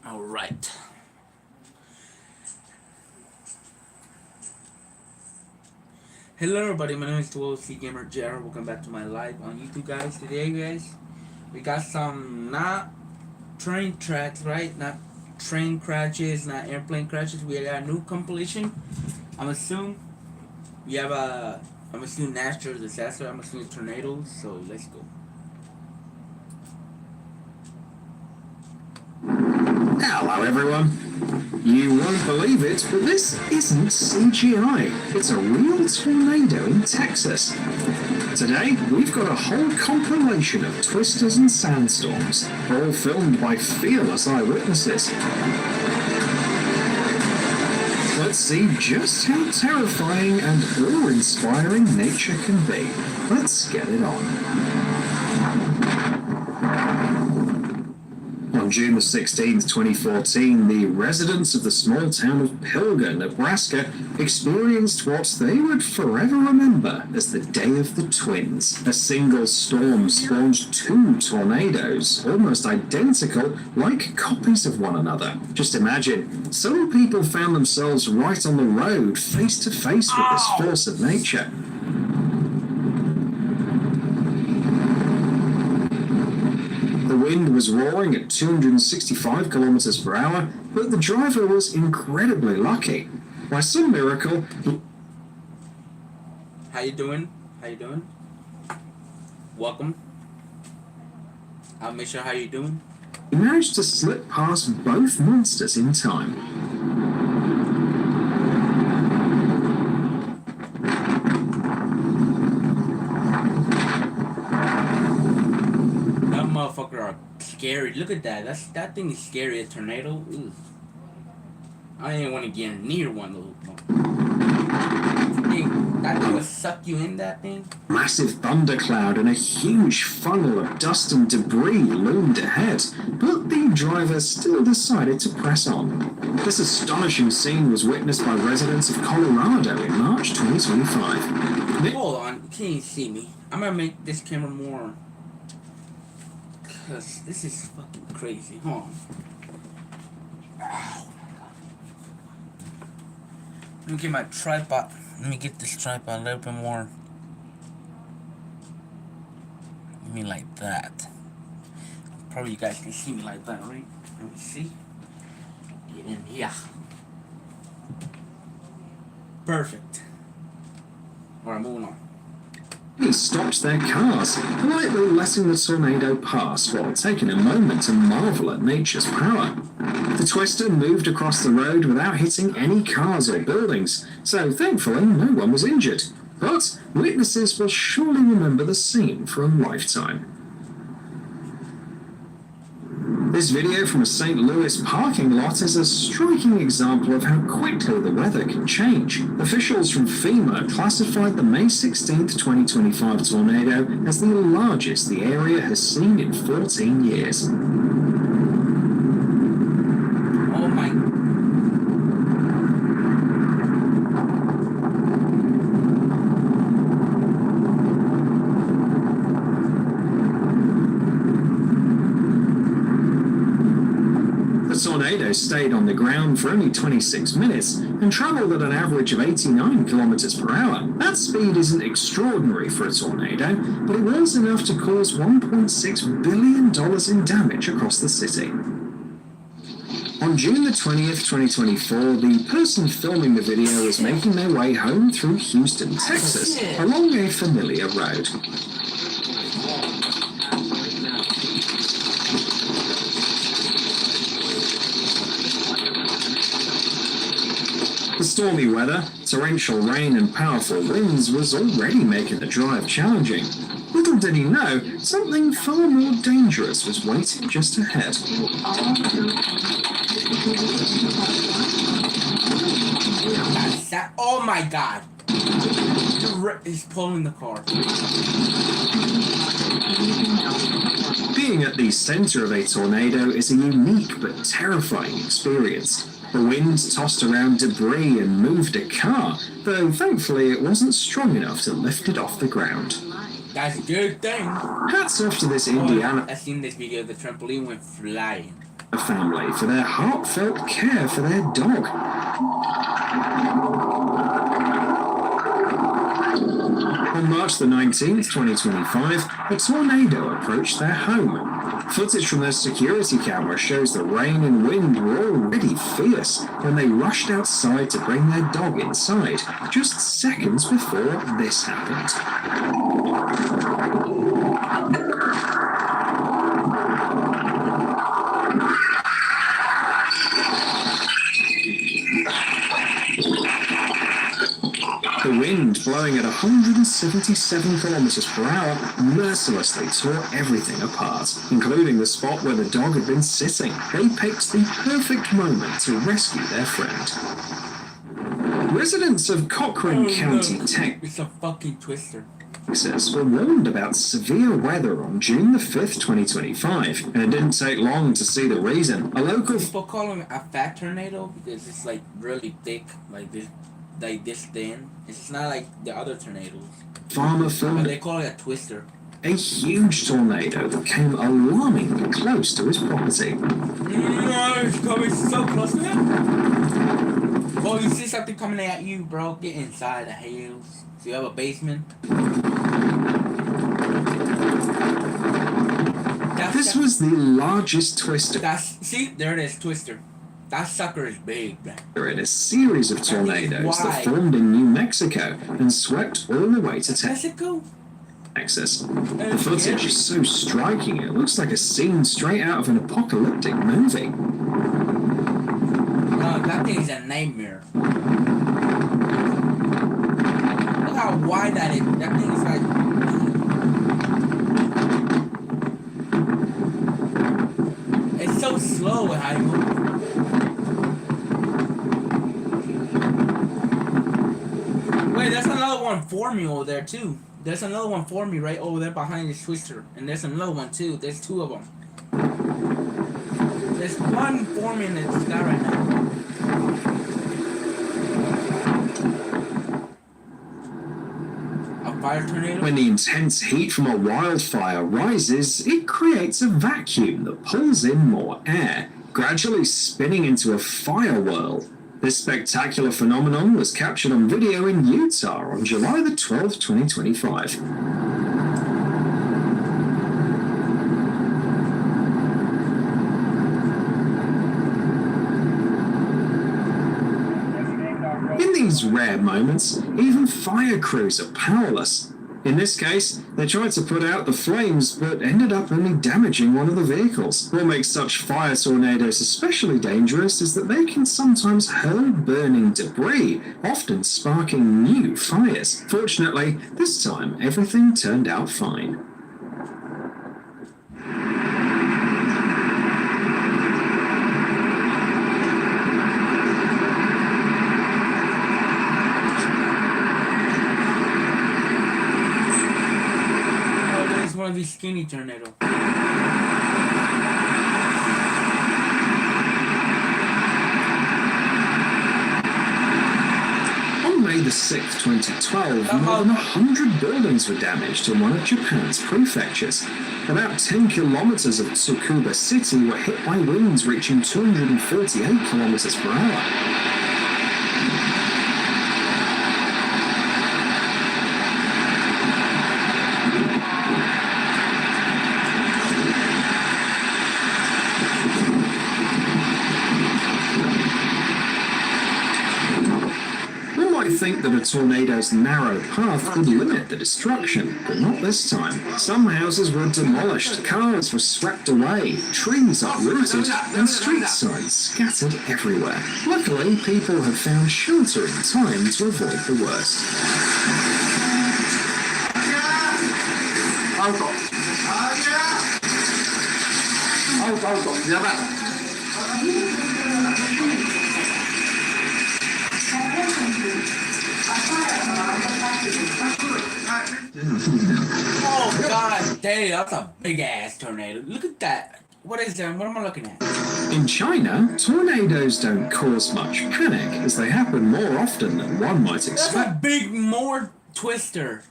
All right. Hello, everybody. My name is Dual Gamer Jared. Welcome back to my live on YouTube, guys. Today, guys, we got some not train tracks, right? Not train crashes, not airplane crashes. We got a new compilation. I'm assuming we have a. I'm assuming natural disaster. I'm assuming tornadoes. So let's go. Hello everyone. You won't believe it, but this isn't CGI. It's a real tornado in Texas. Today, we've got a whole compilation of twisters and sandstorms, all filmed by fearless eyewitnesses. Let's see just how terrifying and awe-inspiring nature can be. Let's get it on. On June the 16th, 2014, the residents of the small town of Pilger, Nebraska, experienced what they would forever remember as the Day of the Twins. A single storm spawned two tornadoes, almost identical, like copies of one another. Just imagine, some people found themselves right on the road, face to face with this force of nature. The wind was roaring at 265 kilometers per hour, but the driver was incredibly lucky. By some miracle, How you doing? How you doing? Welcome. I'll make sure how you doing. he managed to slip past both monsters in time. That motherfucker are scary. Look at that. That thing is scary. A tornado. Ugh. I didn't want to get near one though. That thing will suck you in. That thing. Massive thundercloud and a huge funnel of dust and debris loomed ahead, but the driver still decided to press on. This astonishing scene was witnessed by residents of Colorado in March 2025. Hold on. Can you see me? I'm gonna make this camera more. Cause this is fucking crazy. Hold on. Ow. Let me get my tripod. Let me get this tripod a little bit more. I mean like that. Probably you guys can see me like that, right? Let me see. Get in here. Perfect. Alright, moving on. They stopped their cars, politely letting the tornado pass while taking a moment to marvel at nature's power. The twister moved across the road without hitting any cars or buildings, so thankfully no one was injured. But witnesses will surely remember the scene for a lifetime. This video from a St. Louis parking lot is a striking example of how quickly the weather can change. Officials from FEMA classified the May 16, 2025 tornado as the largest the area has seen in 14 years. Oh my. The tornado stayed on the ground for only 26 minutes and traveled at an average of 89 kilometers per hour. That speed isn't extraordinary for a tornado, but it was enough to cause $1.6 billion in damage across the city. On June the 20th, 2024, the person filming the video was making their way home through Houston, Texas, along a familiar road. The stormy weather, torrential rain and powerful winds was already making the drive challenging. Little did he know, something far more dangerous was waiting just ahead. Oh my god! He's pulling the car. Being at the center of a tornado is a unique but terrifying experience. The wind tossed around debris and moved a car, though thankfully it wasn't strong enough to lift it off the ground. That's a good thing. Hats off to this Indiana. I seen this video. The trampoline went flying. a family for their heartfelt care for their dog. On March the 19th, 2025, a tornado approached their home. Footage from their security camera shows the rain and wind were already fierce when they rushed outside to bring their dog inside, just seconds before this happened. The wind, blowing at 177 kilometers per hour, mercilessly tore everything apart, including the spot where the dog had been sitting. They picked the perfect moment to rescue their friend. Residents of Cochrane County, It's a fucking twister. Texas were warned about severe weather on June the 5th, 2025, and it didn't take long to see the reason. A local People call him a fat tornado because it's like really thick, like this thin. It's not like the other tornadoes. farmer But filmed they call it a twister. a huge tornado that came alarmingly close to his property. No, it's coming so close to him. Oh, you see something coming at you, bro? Get inside the house. So you have a basement. This was the largest twister See, there it is, twister. That sucker is big, man. in a series of tornadoes that formed in New Mexico and swept all the way to Mexico? Texas. The footage is so striking, it looks like a scene straight out of an apocalyptic movie. No, that thing is a nightmare. Look how wide that is. That thing is like... It's so slow with how you move. Wait, there's another one for me over there too. There's another one for me right over there behind this twister. And there's another one too. There's two of them. There's one for me in the sky right now. A fire tornado? When the intense heat from a wildfire rises, it creates a vacuum that pulls in more air, gradually spinning into a fire whirl. This spectacular phenomenon was captured on video in Utah on July the 12th, 2025. In these rare moments, even fire crews are powerless. In this case, they tried to put out the flames but ended up only damaging one of the vehicles. What makes such fire tornadoes especially dangerous is that they can sometimes hurl burning debris, often sparking new fires. Fortunately, this time everything turned out fine. One of these skinny tornadoes. On May the 6th, 2012, more than 100 buildings were damaged in one of Japan's prefectures. About 10 kilometers of Tsukuba City were hit by winds reaching 248 kilometers per hour. Think that a tornado's narrow path could limit the destruction, but not this time. Some houses were demolished, cars were swept away, trees uprooted, and street signs scattered everywhere. Luckily, people have found shelter in time to avoid the worst. Oh god damn, that's a big ass tornado. Look at that. What is that? What am I looking at? In China, tornadoes don't cause much panic as they happen more often than one might That's expect. a big more twister.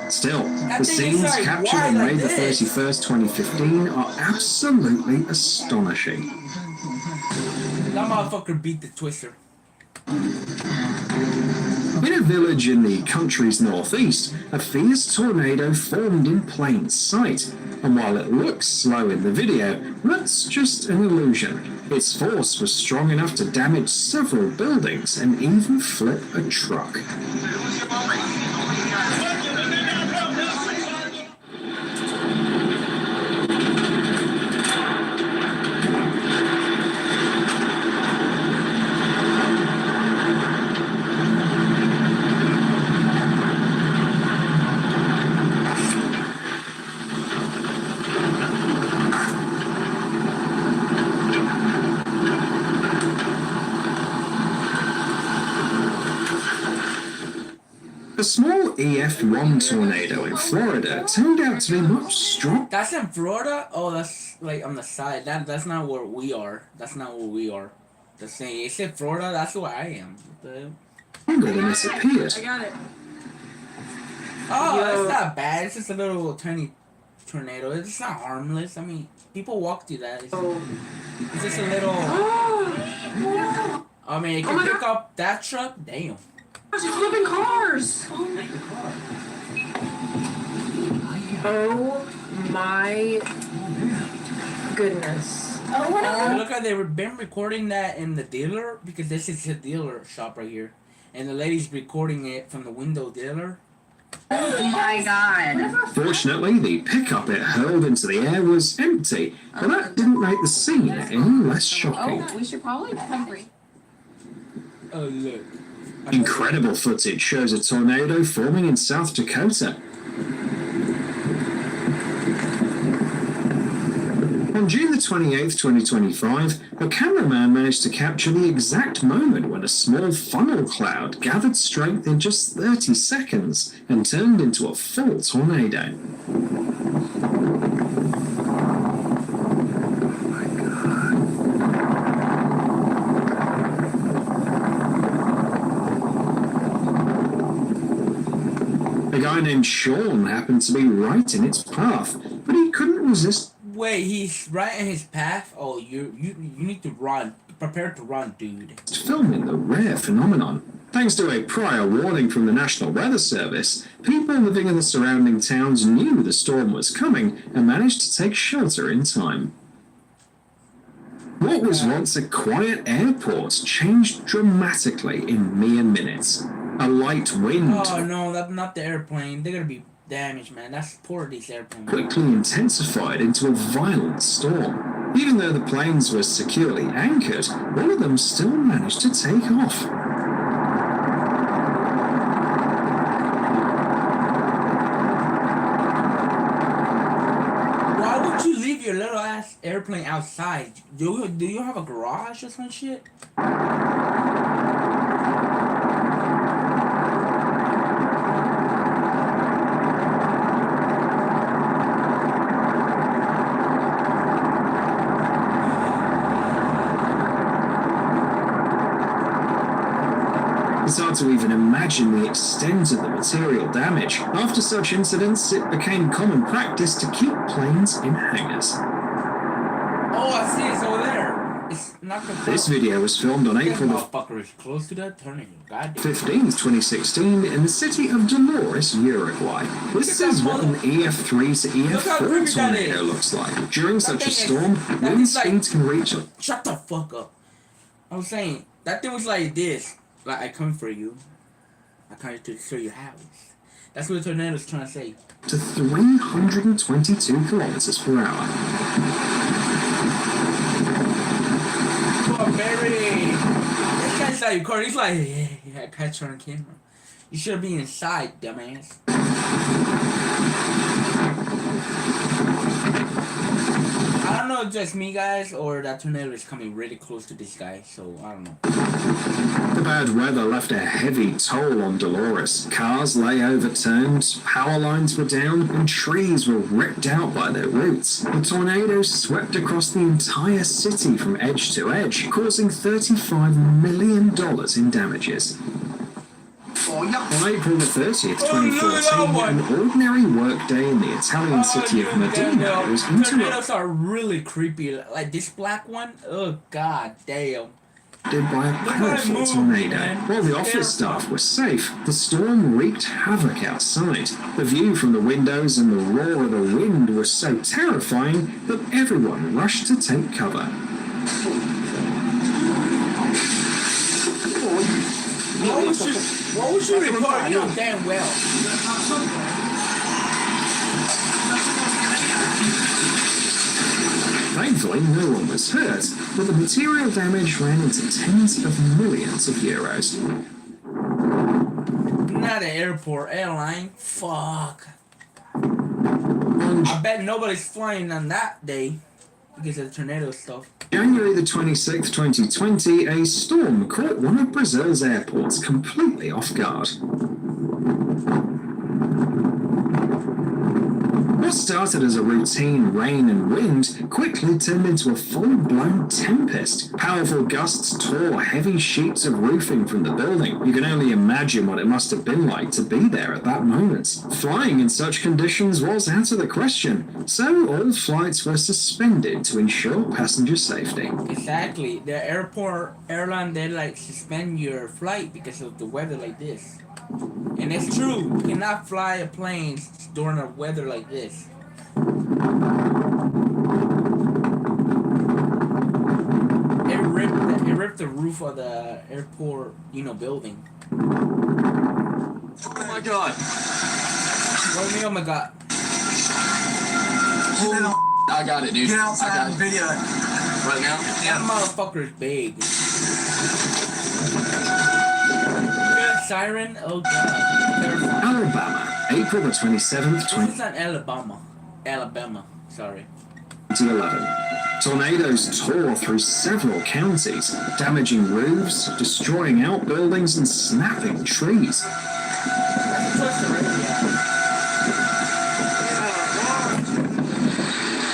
Still, That the thing is scenes like captured wide on like May the this. 31st, 2015 are absolutely astonishing. That motherfucker beat the Twister. In a village in the country's northeast, a fierce tornado formed in plain sight. And while it looks slow in the video, that's just an illusion. Its force was strong enough to damage several buildings and even flip a truck. The small EF1 tornado in Florida turned out to be much stronger That's in Florida? Oh, that's like on the side. That's not where we are. That's not where we are. The same. It's in Florida. That's where I am. than it appeared. I got it. Oh, Yo. it's not bad. It's just a little tiny tornado. It's not harmless. I mean, people walk through that. Oh. It's just a little. Oh, I mean, it Oh can my pick God. up that truck. Damn. gosh, it's flipping cars. Oh my goodness. Look how they've been recording that in the dealer because this is a dealer shop right here, and the lady's recording it from the window dealer. Oh my god. Fortunately, the pickup it hurled into the air was empty, but that didn't make the scene any less shocking. Oh, we should probably hungry. Oh look. Incredible footage shows a tornado forming in South Dakota. On June the 28th, 2025, a cameraman managed to capture the exact moment when a small funnel cloud gathered strength in just 30 seconds and turned into a full tornado. A guy named Sean happened to be right in its path, but he couldn't resist Wait, he's right in his path. Oh, you need to run. Prepare to run, dude. filming the rare phenomenon. Thanks to a prior warning from the National Weather Service, people living in the surrounding towns knew the storm was coming and managed to take shelter in time. What was once a quiet airport changed dramatically in mere minutes. A light wind Oh no, that's not the airplane. They're gonna be damaged, man. That's poor these airplanes. quickly intensified into a violent storm. Even though the planes were securely anchored, one of them still managed to take off. Why would you leave your little ass airplane outside? Do you have a garage or some shit? It's hard to even imagine the extent of the material damage. After such incidents, it became common practice to keep planes in hangars. Oh, I see. It's over there. It's not the. This video was filmed on This April the motherfucker is close to that tornado. Goddamn. 15th, 2016, in the city of Dolores, Uruguay. This is what an EF3 to Look how EF4 creepy that tornado is. looks like. During such a thing is- storm, that wind thing's like- speeds can reach Shut the fuck up. I was saying that thing was like this. Like I come for you. I come to show you how. That's what the tornado's trying to say. to 322 kilometers per hour. Oh, Barry! This guy's like recording. He's like, yeah, I catch her on camera. You should be inside, dumbass. I don't know if just me, guys, or that tornado is coming really close to this guy, so I don't know. The bad weather left a heavy toll on Dolores. Cars lay overturned, power lines were down, and trees were ripped out by their roots. The tornado swept across the entire city from edge to edge, causing $35 million in damages. On April the 30th, Oh, look at that 2014, one. an ordinary workday in the Italian city of Modena was interrupted Tornadoes are really creepy. Like this black one. Oh god damn. by a powerful move, tornado. man. While the office staff were safe, the storm wreaked havoc outside. The view from the windows and the roar of the wind was so terrifying that everyone rushed to take cover. What was you reporting? You know damn well. Thankfully, no one was hurt, but the material damage ran into tens of millions of euros. Not an airport airline. Fuck. On I bet nobody's flying on that day because of the tornado stuff. January the 26th, 2020, a storm caught one of Brazil's airports completely off guard. What started as a routine rain and wind quickly turned into a full-blown tempest. Powerful gusts tore heavy sheets of roofing from the building. You can only imagine what it must have been like to be there at that moment. Flying in such conditions was out of the question, so all flights were suspended to ensure passenger safety. Exactly. The airline, they like suspend your flight because of the weather like this. And it's true. You cannot fly a plane during a weather like this. It ripped the roof of the airport, building. Oh my god. What do you mean, oh my god? I got it, dude. Get I outside got and it. video it. Right now? That motherfucker's big. Siren? Oh god. Terrifying. Alabama, April the 27th, This is not Alabama. Alabama. Sorry. 2011. Tornadoes tore through several counties, damaging roofs, destroying outbuildings, and snapping trees. That's close already, yeah.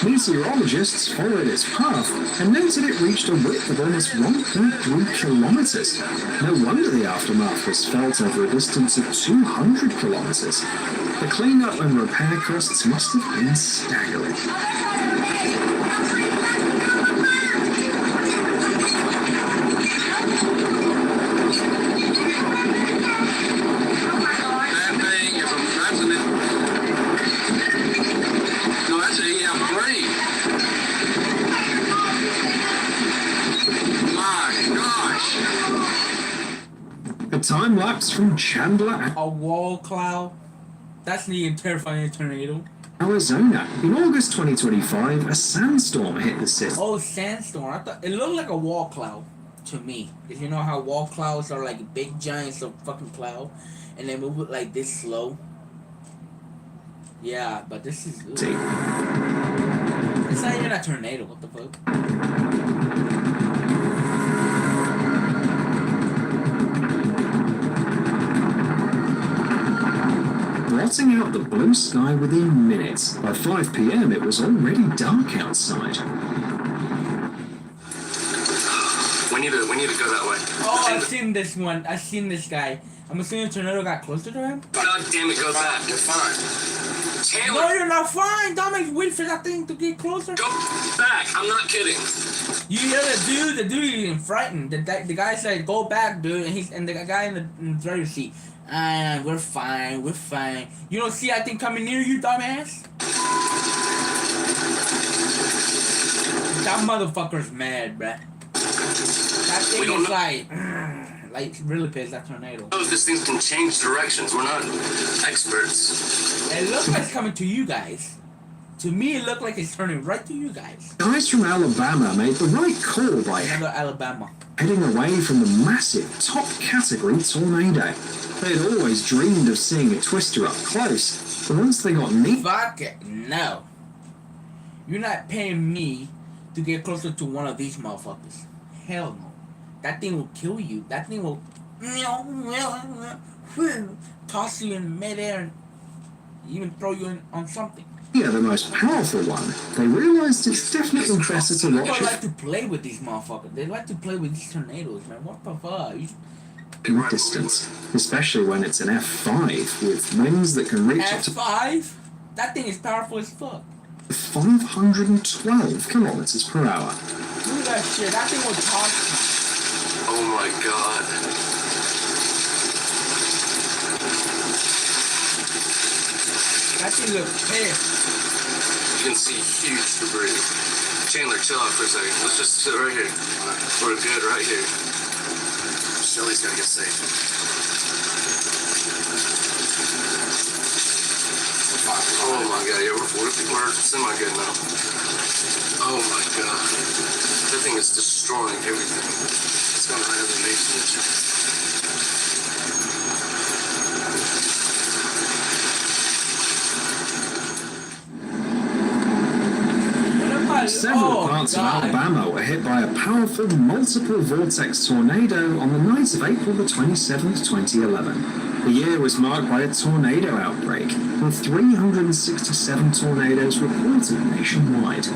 Meteorologists followed its path and noted it reached a width of almost 1.3 kilometers. No wonder the aftermath was felt over a distance of 200 kilometers. The cleanup and repair costs must have been staggering. That thing is that's an No, that's an EM3. My gosh. A time lapse from Chandler, A wall cloud. That's the terrifying tornado. Arizona. In August 2025, a sandstorm hit the city. Oh, sandstorm. I thought it looked like a wall cloud to me. Cause you know how wall clouds are like big giants of fucking cloud, and they move it like this slow. Yeah, but this is. It's not even a tornado. What the fuck? Blotting out the blue sky within minutes. By 5 p.m., it was already dark outside. We need to go that way. Oh, I've seen this one. I've seen this guy. I'm assuming the tornado got closer to him. God damn it, go back. You're fine. No, Taylor, you're not fine. Dominic, wait for that thing to get closer. go back. I'm not kidding. You hear the dude even frightened. The guy said, "Go back, dude," and the guy in the driver's seat. We're fine. We're fine. You don't see that thing coming near you, dumbass? That motherfucker's mad, bruh. That We thing don't is know. like really pissed. That tornado. Knows this thing can change directions. We're not experts. It looks like it's coming to you guys. To me, it looked like it's turning right to you guys. Guys from Alabama made the right call by Another Alabama. heading away from the massive top-category tornado. They had always dreamed of seeing a twister up close, but once they got near Fuck it. No. You're not paying me to get closer to one of these motherfuckers. Hell no. That thing will kill you. That thing will toss you in midair and even throw you on something. the most powerful one, they realized it's definitely better to People watch like it. to play with these motherfuckers. They like to play with these tornadoes, man. What the fuck? in the distance, especially when it's an F5 with winds that can reach up to F5? That thing is powerful as fuck. 512 kilometers per hour. Look at that shit. That thing was toxic. Oh my god. That thing looked pissed. You can see huge debris. Chandler, chill out for a second. Let's just sit right here. We're good right here. Shelly's gotta get safe. Oh my god, yeah, we're semi-good now. Oh my god. That thing is destroying everything. It's gonna have the nation. Several parts of Alabama were hit by a powerful multiple vortex tornado on the night of April the 27th, 2011. The year was marked by a tornado outbreak, with 367 tornadoes reported nationwide.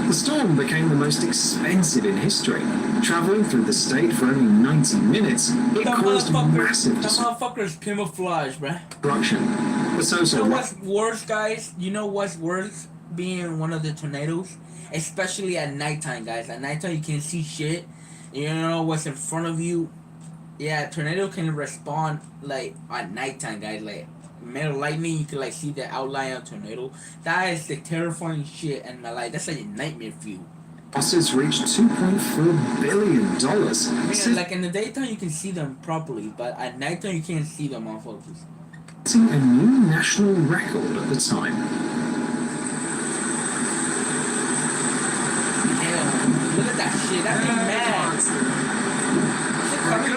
The storm became the most expensive in history. Traveling through the state for only 90 minutes, it caused massive That motherfucker's camouflage, bruh. destruction. The You know total what's worse, guys? You know what's worse being one of the tornadoes? Especially at nighttime, guys. At nighttime, you can't see shit. You don't know what's in front of you. Yeah, tornado can respond, like, at nighttime, guys. Like, middle lightning, you can, like, see the outline of tornado. That is the terrifying shit, and, like, that's like a nightmare for you. losses reached $2.4 billion. Yeah, like, in the daytime, you can see them properly, but at nighttime, you can't see them, motherfuckers. Setting a new national record at the time. Look at that shit. That thing mad. Is it coming?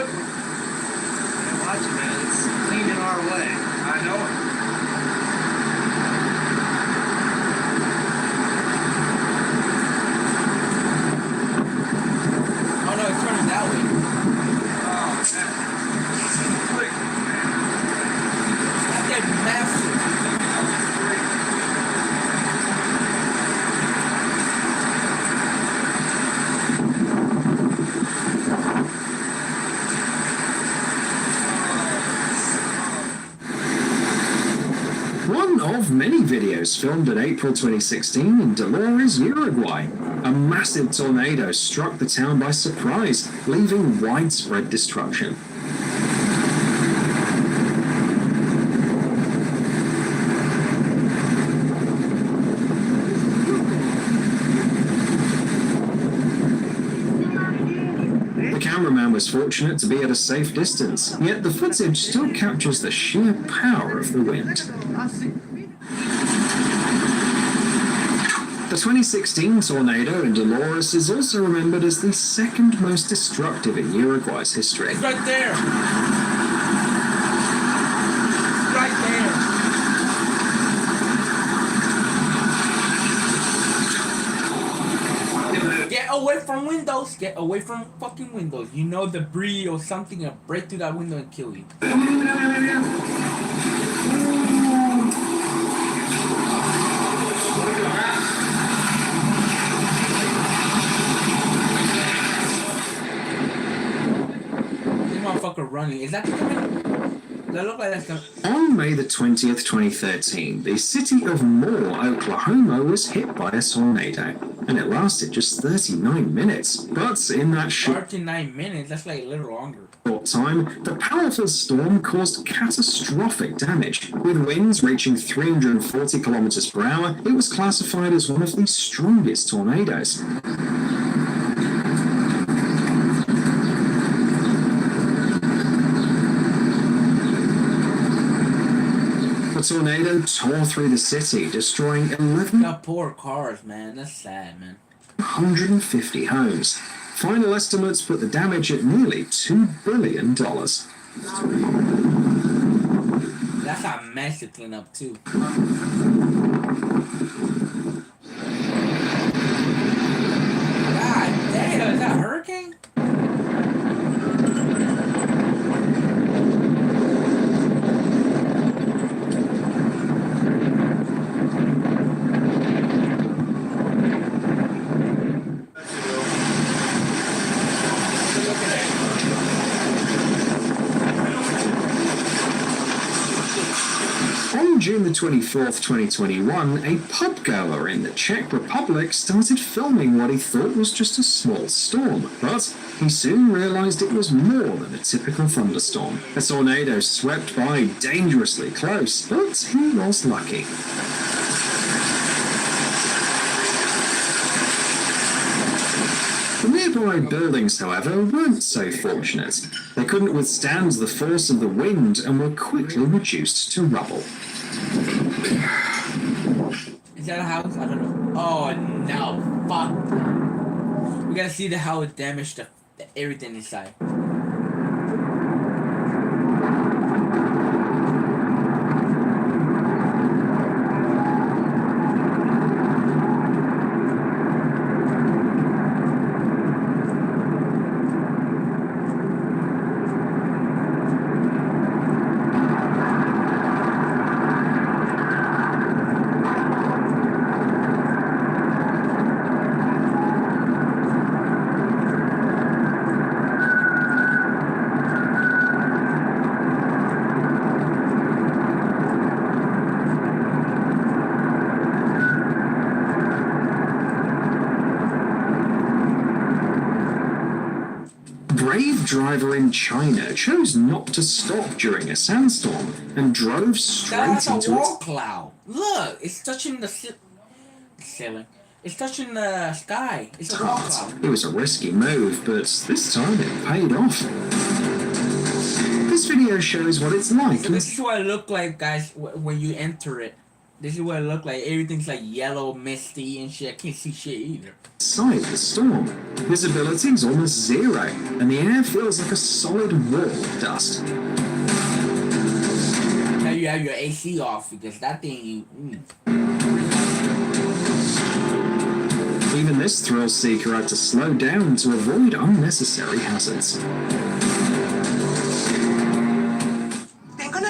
Watch it, man. It's leaning our way. I know it. Oh no, it's turning that way. Oh, man. It's quick, man. That thing massive. One of many videos filmed in April 2016 in Dolores, Uruguay. A massive tornado struck the town by surprise, leaving widespread destruction. The cameraman was fortunate to be at a safe distance, yet the footage still captures the sheer power of the wind. The 2016 tornado in Dolores is also remembered as the second most destructive in Uruguay's history. It's right there. Right there. Get away from windows. Get away from fucking windows. You know debris or something will break through that window and kill you. Motherfucker running. Is that coming? That look like that's coming. On May the 20th, 2013, the city of Moore, Oklahoma was hit by a tornado, and it lasted just 39 minutes. But in that short 39 minutes. That's like a little longer. time, the powerful storm caused catastrophic damage. With winds reaching 340 kilometers per hour, it was classified as one of the strongest tornadoes. The tornado tore through the city, destroying The poor cars, man. That's sad, man. 150 homes. Final estimates put the damage at nearly $2 billion. That's a mess to clean up, too. God damn, is that a hurricane? June the 24th, 2021, a pub goer in the Czech Republic started filming what he thought was just a small storm, but he soon realized it was more than a typical thunderstorm. A tornado swept by dangerously close, but he was lucky. The nearby buildings, however, weren't so fortunate. They couldn't withstand the force of the wind and were quickly reduced to rubble. Is that a house? I don't know. Oh no! Fuck! We gotta see how it damaged everything inside. Brave driver in China chose not to stop during a sandstorm and drove straight That's a into wall its cloud. Look, it's touching the ceiling. It's touching the sky. It's a wall cloud. It was a risky move, but this time it paid off. This video shows what it's like So this is what it looked like, guys, when you enter it. This is what it looked like. Everything's like yellow, misty, and shit. I can't see shit either. inside the storm. Visibility is almost zero, and the air feels like a solid wall of dust. Now you have your AC off because that thing. Even this thrill seeker had to slow down to avoid unnecessary hazards.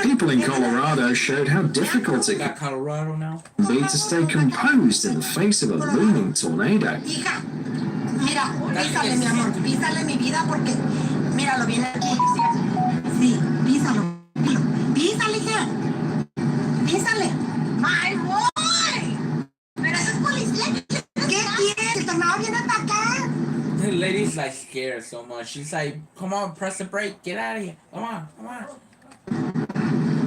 People in Colorado showed how difficult it Got Colorado now. can be to stay composed in the face of a looming tornado. Hija, mira, písale mi amor, písale mi vida porque, míralo, viene el policía. Sí, písalo, písale, hija, písale. My boy, pero ese es policía. ¿Qué quieres? El tornado viene para acá. The lady's like scared so much. She's like, come on, press the brake, get out of here. Come on, come on.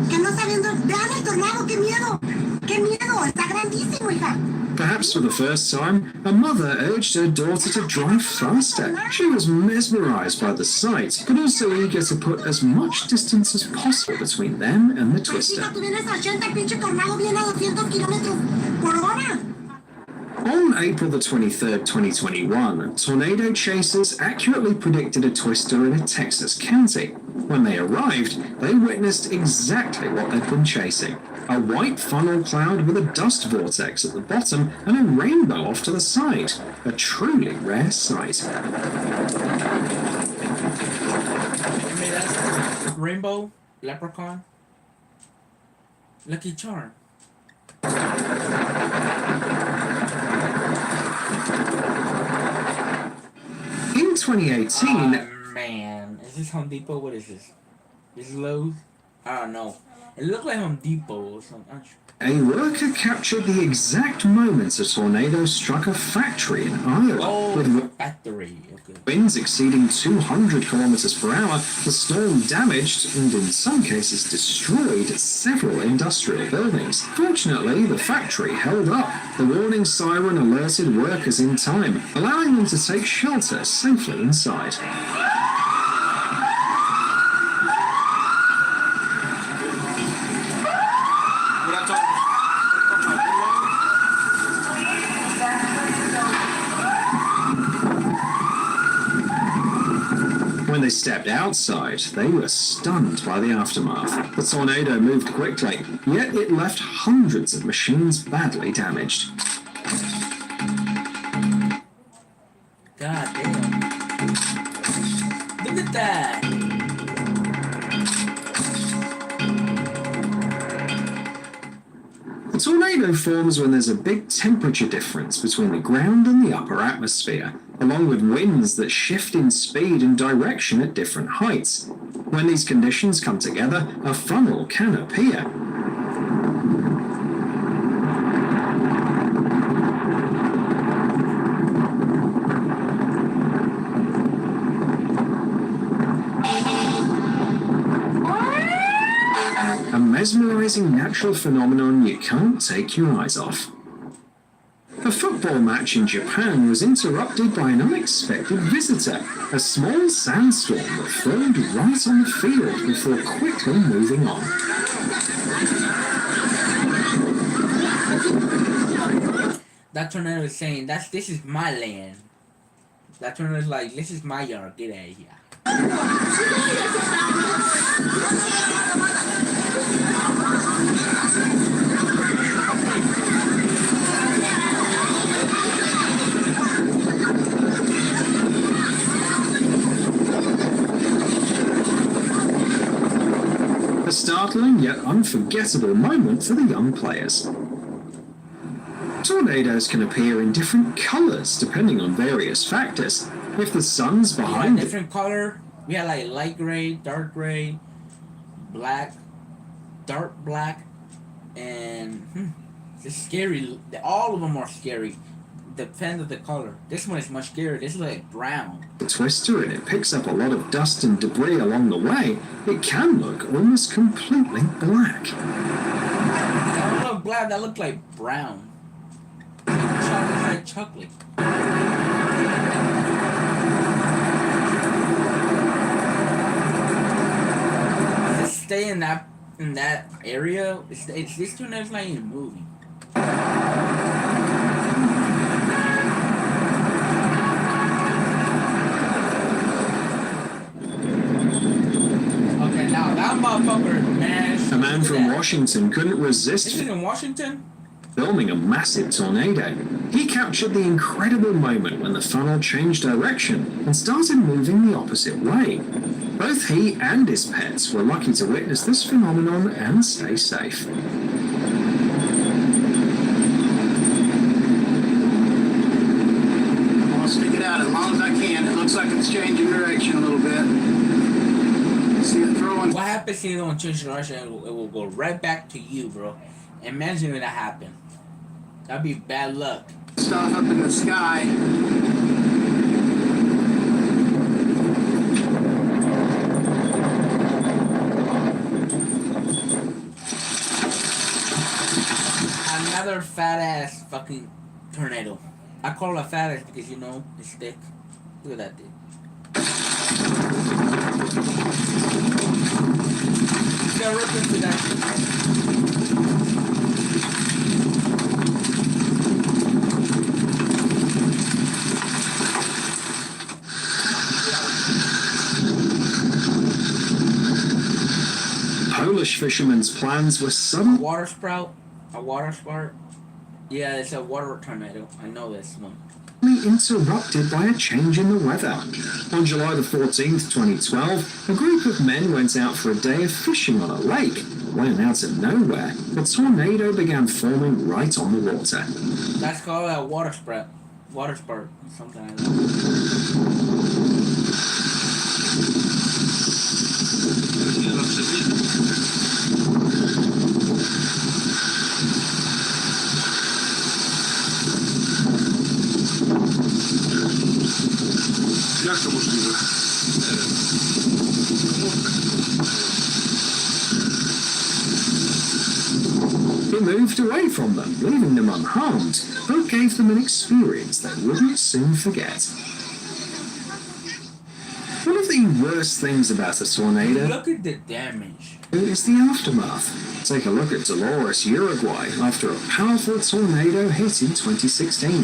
Que no sabiendo, vean el tornado, qué miedo, está grandísimo, hija. Perhaps for the first time, a mother urged her daughter to drive faster. She was mesmerized by the sight, but also eager to put as much distance as possible between them and the Pues twister. hija, tú vienes a 80, el pinche tornado viene a 200 kilómetros por hora. On April the 23rd, 2021, tornado chasers accurately predicted a twister in a Texas county. When they arrived, they witnessed exactly what they'd been chasing. A white funnel cloud with a dust vortex at the bottom and a rainbow off to the side. A truly rare sight. Rainbow, leprechaun, Lucky Charm. In 2018, Oh, man, is this Home Depot? What is this? This is Lowe's? I don't know. It looked like Home Depot or something. a worker captured the exact moment a tornado struck a factory in Iowa. Oh, With factory. Okay. winds exceeding 200 kilometers per hour, the storm damaged and in some cases destroyed several industrial buildings. Fortunately, the factory held up. The warning siren alerted workers in time, allowing them to take shelter safely inside. When they stepped outside, they were stunned by the aftermath. The tornado moved quickly, yet it left hundreds of machines badly damaged. God damn. Look at that. A tornado forms when there's a big temperature difference between the ground and the upper atmosphere, along with winds that shift in speed and direction at different heights. When these conditions come together, a funnel can appear. A mesmerizing natural phenomenon you can't take your eyes off. A football match in Japan was interrupted by an unexpected visitor, a small sandstorm that formed right on the field before quickly moving on. That tornado is saying, this is my land. That tornado is like, this is my yard, get out of here. A startling yet unforgettable moment for the young players. Tornadoes can appear in different colours depending on various factors. If the sun's We had behind it, different color. We had like light gray, dark gray, black, dark black, and it's scary. All of them are scary. Depends on the color. This one is much scarier. This is like brown. the twister and it picks up a lot of dust and debris along the way, it can look almost completely black. That don't look black. That look like brown. Like chocolate. Just stay in that area. It's this tornado's not even moving. Okay, now that motherfucker, man. A man look at from that. Washington couldn't This resist is in Washington. filming a massive tornado. He captured the incredible moment when the funnel changed direction and started moving the opposite way. Both he and his pets were lucky to witness this phenomenon and stay safe. I'll stick it out as long as I can. It looks like it's changing direction a little bit. See it throwing What happens if you don't change direction? It will go right back to you, bro. Imagine if that happened. That'd be bad luck. stuff up in the sky. Another fat ass fucking tornado. I call it a fat ass because you know it's thick. Look at that thing. It's gonna rip into that. Polish fishermen's plans were suddenly Water sprout. A water sprout. Yeah, it's a water tornado. I know this one. interrupted by a change in the weather. On July the 14th, 2012, a group of men went out for a day of fishing on a lake. When out of nowhere, a tornado began forming right on the water. That's called a water sprout. Water spurt. Something like that. Jak to możliwe? It moved away from them, leaving them unharmed, but gave them an experience they wouldn't soon forget. One of the worst things about a tornado Look at the damage. is the aftermath. Take a look at Dolores, Uruguay, after a powerful tornado hit in 2016.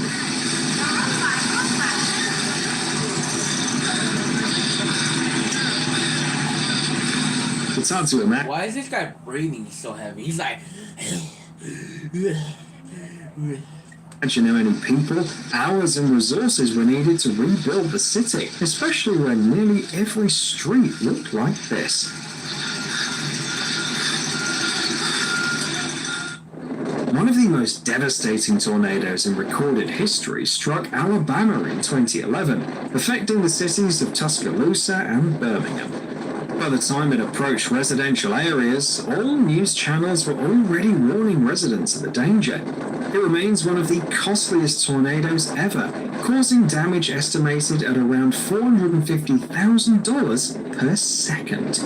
It's hard to imagine. Why is this guy breathing so heavy? He's like. Imagine how many people, hours and resources were needed to rebuild the city, especially when nearly every street looked like this. One of the most devastating tornadoes in recorded history struck Alabama in 2011, affecting the cities of Tuscaloosa and Birmingham. By the time it approached residential areas, all news channels were already warning residents of the danger. It remains one of the costliest tornadoes ever, causing damage estimated at around $450,000 per second.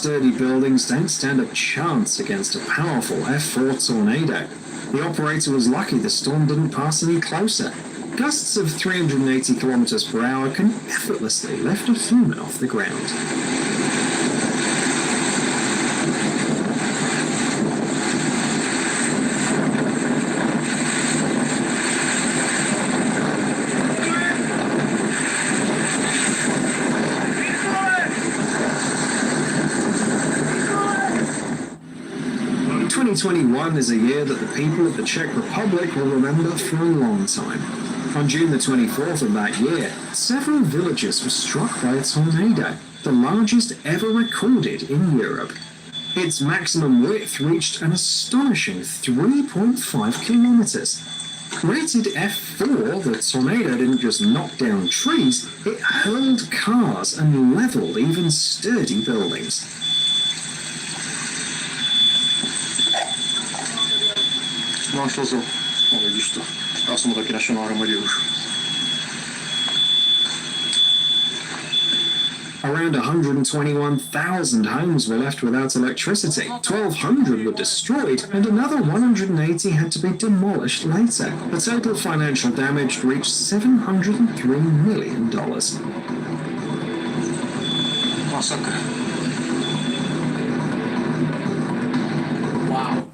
sturdy buildings don't stand a chance against a powerful F4 tornado. The operator was lucky the storm didn't pass any closer. Gusts of 380 kilometers per hour can effortlessly lift a human off the ground. '21 is a year that the people of the Czech Republic will remember for a long time. On June the 24th of that year, several villages were struck by a tornado, the largest ever recorded in Europe. Its maximum width reached an astonishing 3.5 kilometers. Rated F4, the tornado didn't just knock down trees, it hurled cars and leveled even sturdy buildings. Around 121,000 homes were left without electricity, 1,200 were destroyed, and another 180 had to be demolished later. The total financial damage reached $703 million. Wow.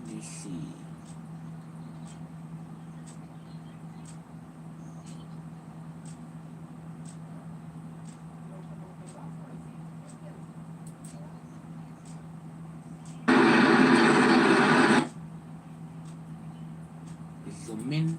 Let's see. Zoom in.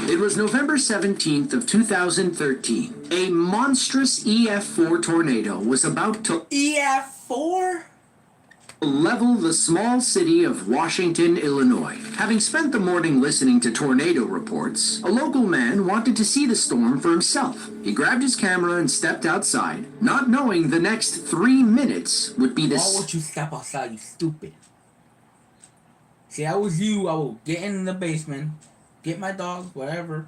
It was November 17th of 2013. A monstrous EF4 tornado was about to EF4? level the small city of Washington, Illinois. Having spent the morning listening to tornado reports, a local man wanted to see the storm for himself. He grabbed his camera and stepped outside, not knowing the next 3 minutes would be the Why would you step outside, you stupid? See, I was you, I will get in the basement, get my dog, whatever,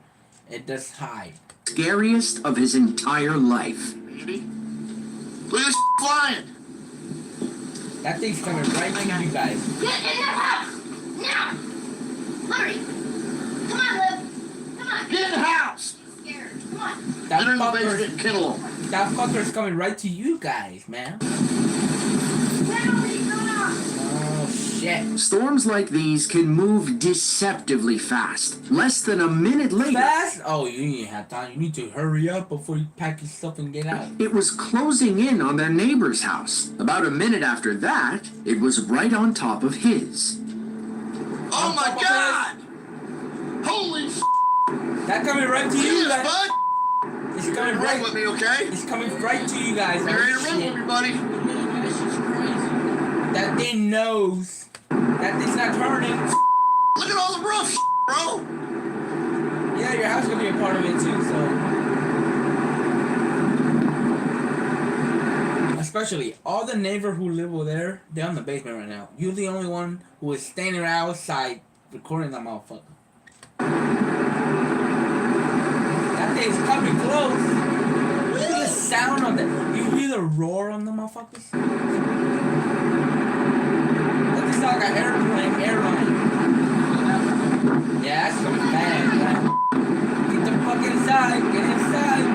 and just hide. scariest of his entire life. Baby, look at this flying. That thing's coming right to you guys. Get in the house! Now! Hurry! Come on, Liv! Come on! Get in the house. I'm scared. Come on! That Get in the basement and fucker's, kennel him. that fucker's coming right to you guys, man. Oh, shit. Storms like these can move deceptively fast. Less than a minute later, Fast? Oh, you didn't have time. You need to hurry up before you pack your stuff and get out. it was closing in on their neighbor's house. About a minute after that, it was right on top of his. Oh my God! Holy f***! That coming right to you Yes, guys. bud! It's You're coming gonna run right. with me, okay? It's coming right to you guys. You ready to Oh, run with shit. me, buddy? That thing knows. That thing's not turning. Look at all the rough shit, bro! Yeah, your house gonna be a part of it too, so. Especially all the neighbors who live over there, they're in the basement right now. You're the only one who is standing outside recording that motherfucker. That thing's coming close. Look at the sound of that. You hear the roar on the motherfuckers? That is like an airline. Yeah, that's coming bad. Get the fuck inside. Get inside.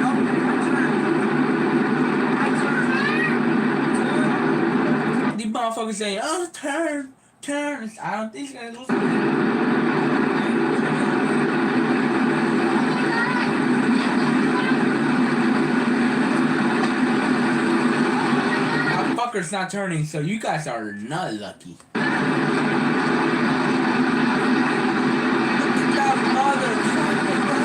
These motherfuckers saying, oh, turn. I don't think he's gonna lose. That fucker's not turning, so you guys are not lucky. Look at that motherfucker, bro.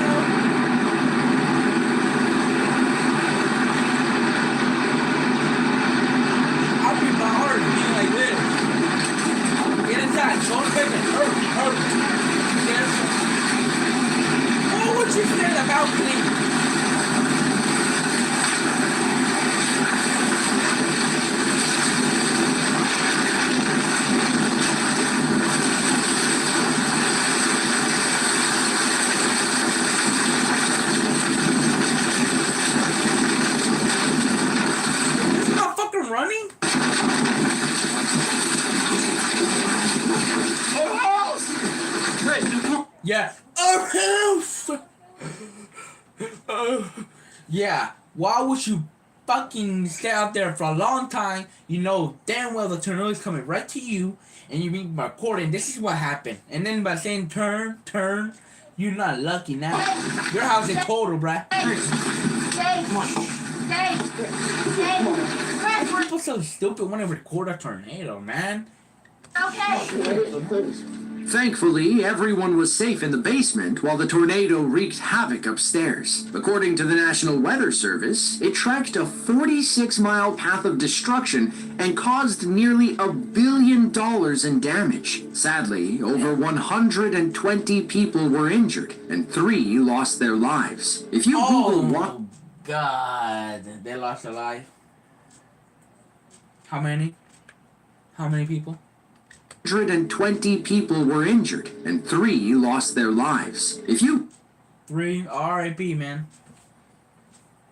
I'll be my heart being like this. Get inside. Go to the basement. Hurry. Get inside. Yeah, why would you fucking stay out there for a long time? You know damn well the tornado is coming right to you, and you being recording. This is what happened. And then by saying turn, you're not lucky now. Your house is total, bruh. People so stupid want to record a tornado, man. Okay. Thankfully, everyone was safe in the basement while the tornado wreaked havoc upstairs. According to the National Weather Service, it tracked a 46-mile path of destruction and caused nearly $1 billion in damage. Sadly, over 120 people were injured and 3 lost their lives. If you Google what... God, they lost their life. How many? How many people? 120 people were injured and 3 lost their lives. If you 3 R.I.P. man.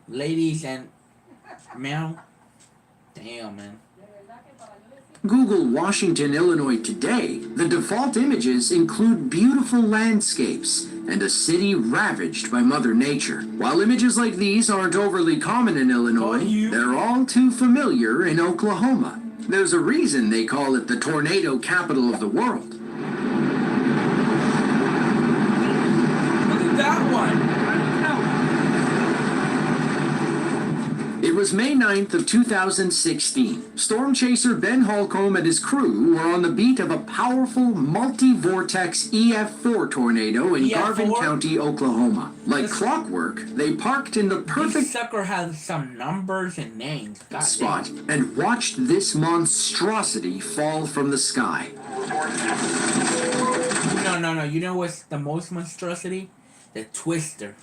Ladies and male. Damn, man. Google Washington, Illinois today, the default images include beautiful landscapes and a city ravaged by Mother Nature. While images like these aren't overly common in Illinois, they're all too familiar in Oklahoma. There's a reason they call it the tornado capital of the world. Look at that one. It was May 9th of 2016. Storm chaser Ben Holcomb and his crew were on the beat of a powerful multi-vortex EF4 tornado in Garvin County, Oklahoma. Like clockwork, they parked in the perfect This sucker has some numbers and names. God spot damn. and watched this monstrosity fall from the sky. No. You know what's the most monstrosity? The Twister.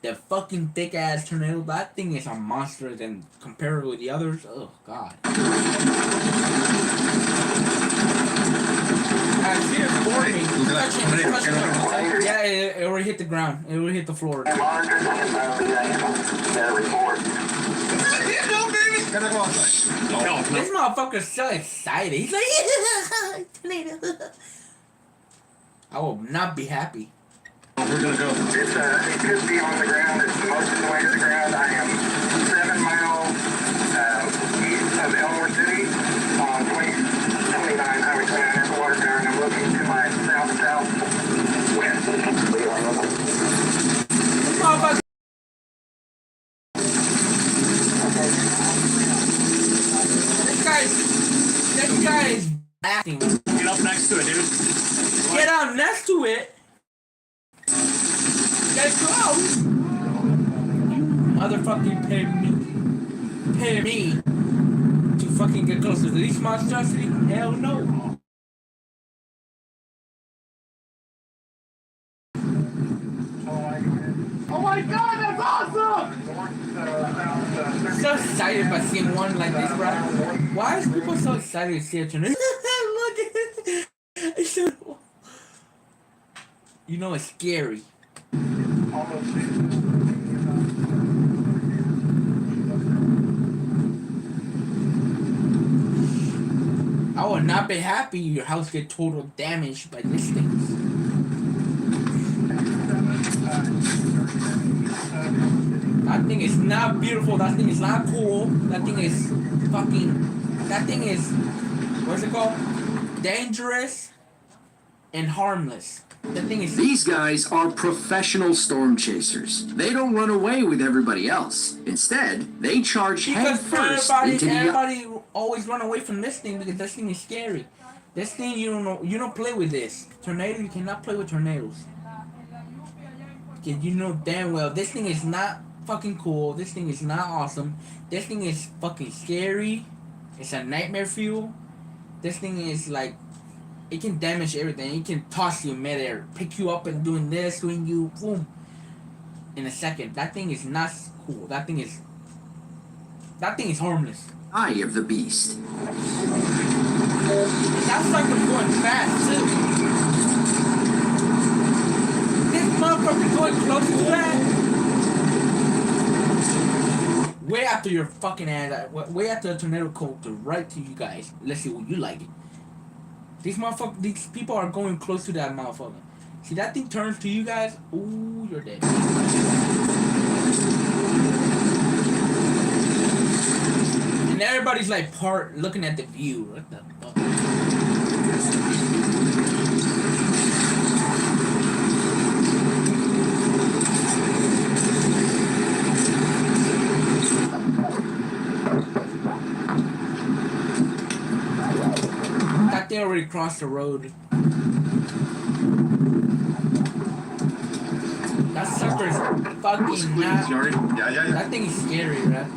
The fucking thick ass tornado. That thing is a monster than compared with the others. Oh God. See it for me. Yeah, it already hit the ground. It already hit the floor. This motherfucker's so excited. He's like, tornado. I will not be happy. We're gonna go. It could be on the ground. It's most of the way to the ground. I am 7 miles east of Elmore City on 29 Highway 29 water tower, and I'm looking to my southwest. This motherfucker. This guy is acting. Get up next to it, dude. Get up next to it. Get close. Motherfucking pay me to fucking get closer to this monstrosity? Hell no. Oh my God, that's awesome! So excited by seeing one like this, bro. Why is people so excited to see a tornado? Look at it. It's so... You know it's scary. I would not be happy your house get total damaged by these things. That thing is not beautiful. That thing is not cool. That thing is fucking... That thing is... What's it called? Dangerous and harmless. The thing is... These guys are professional storm chasers. They don't run away with everybody else. Instead, they charge head first into the... Everybody always run away from this thing because this thing is scary. This thing, you don't play with this. Tornado, you cannot play with tornadoes. You know damn well, this thing is not fucking cool. This thing is not awesome. This thing is fucking scary. It's a nightmare fuel. This thing is like... It can damage everything. It can toss you midair, pick you up and doing this, doing you, boom, in a second. That thing is not cool. That thing is harmless. Eye of the beast. That sucker's going fast too. This motherfucker's going close to that. Way after your fucking ass, way after the tornado comes right to you guys. Let's see what you like it. These people are going close to that motherfucker. See that thing turns to you guys? Ooh, you're dead. everybody's like looking at the view. What the fuck? Thought they already crossed the road. That sucker's fucking not. That thing is scary, right?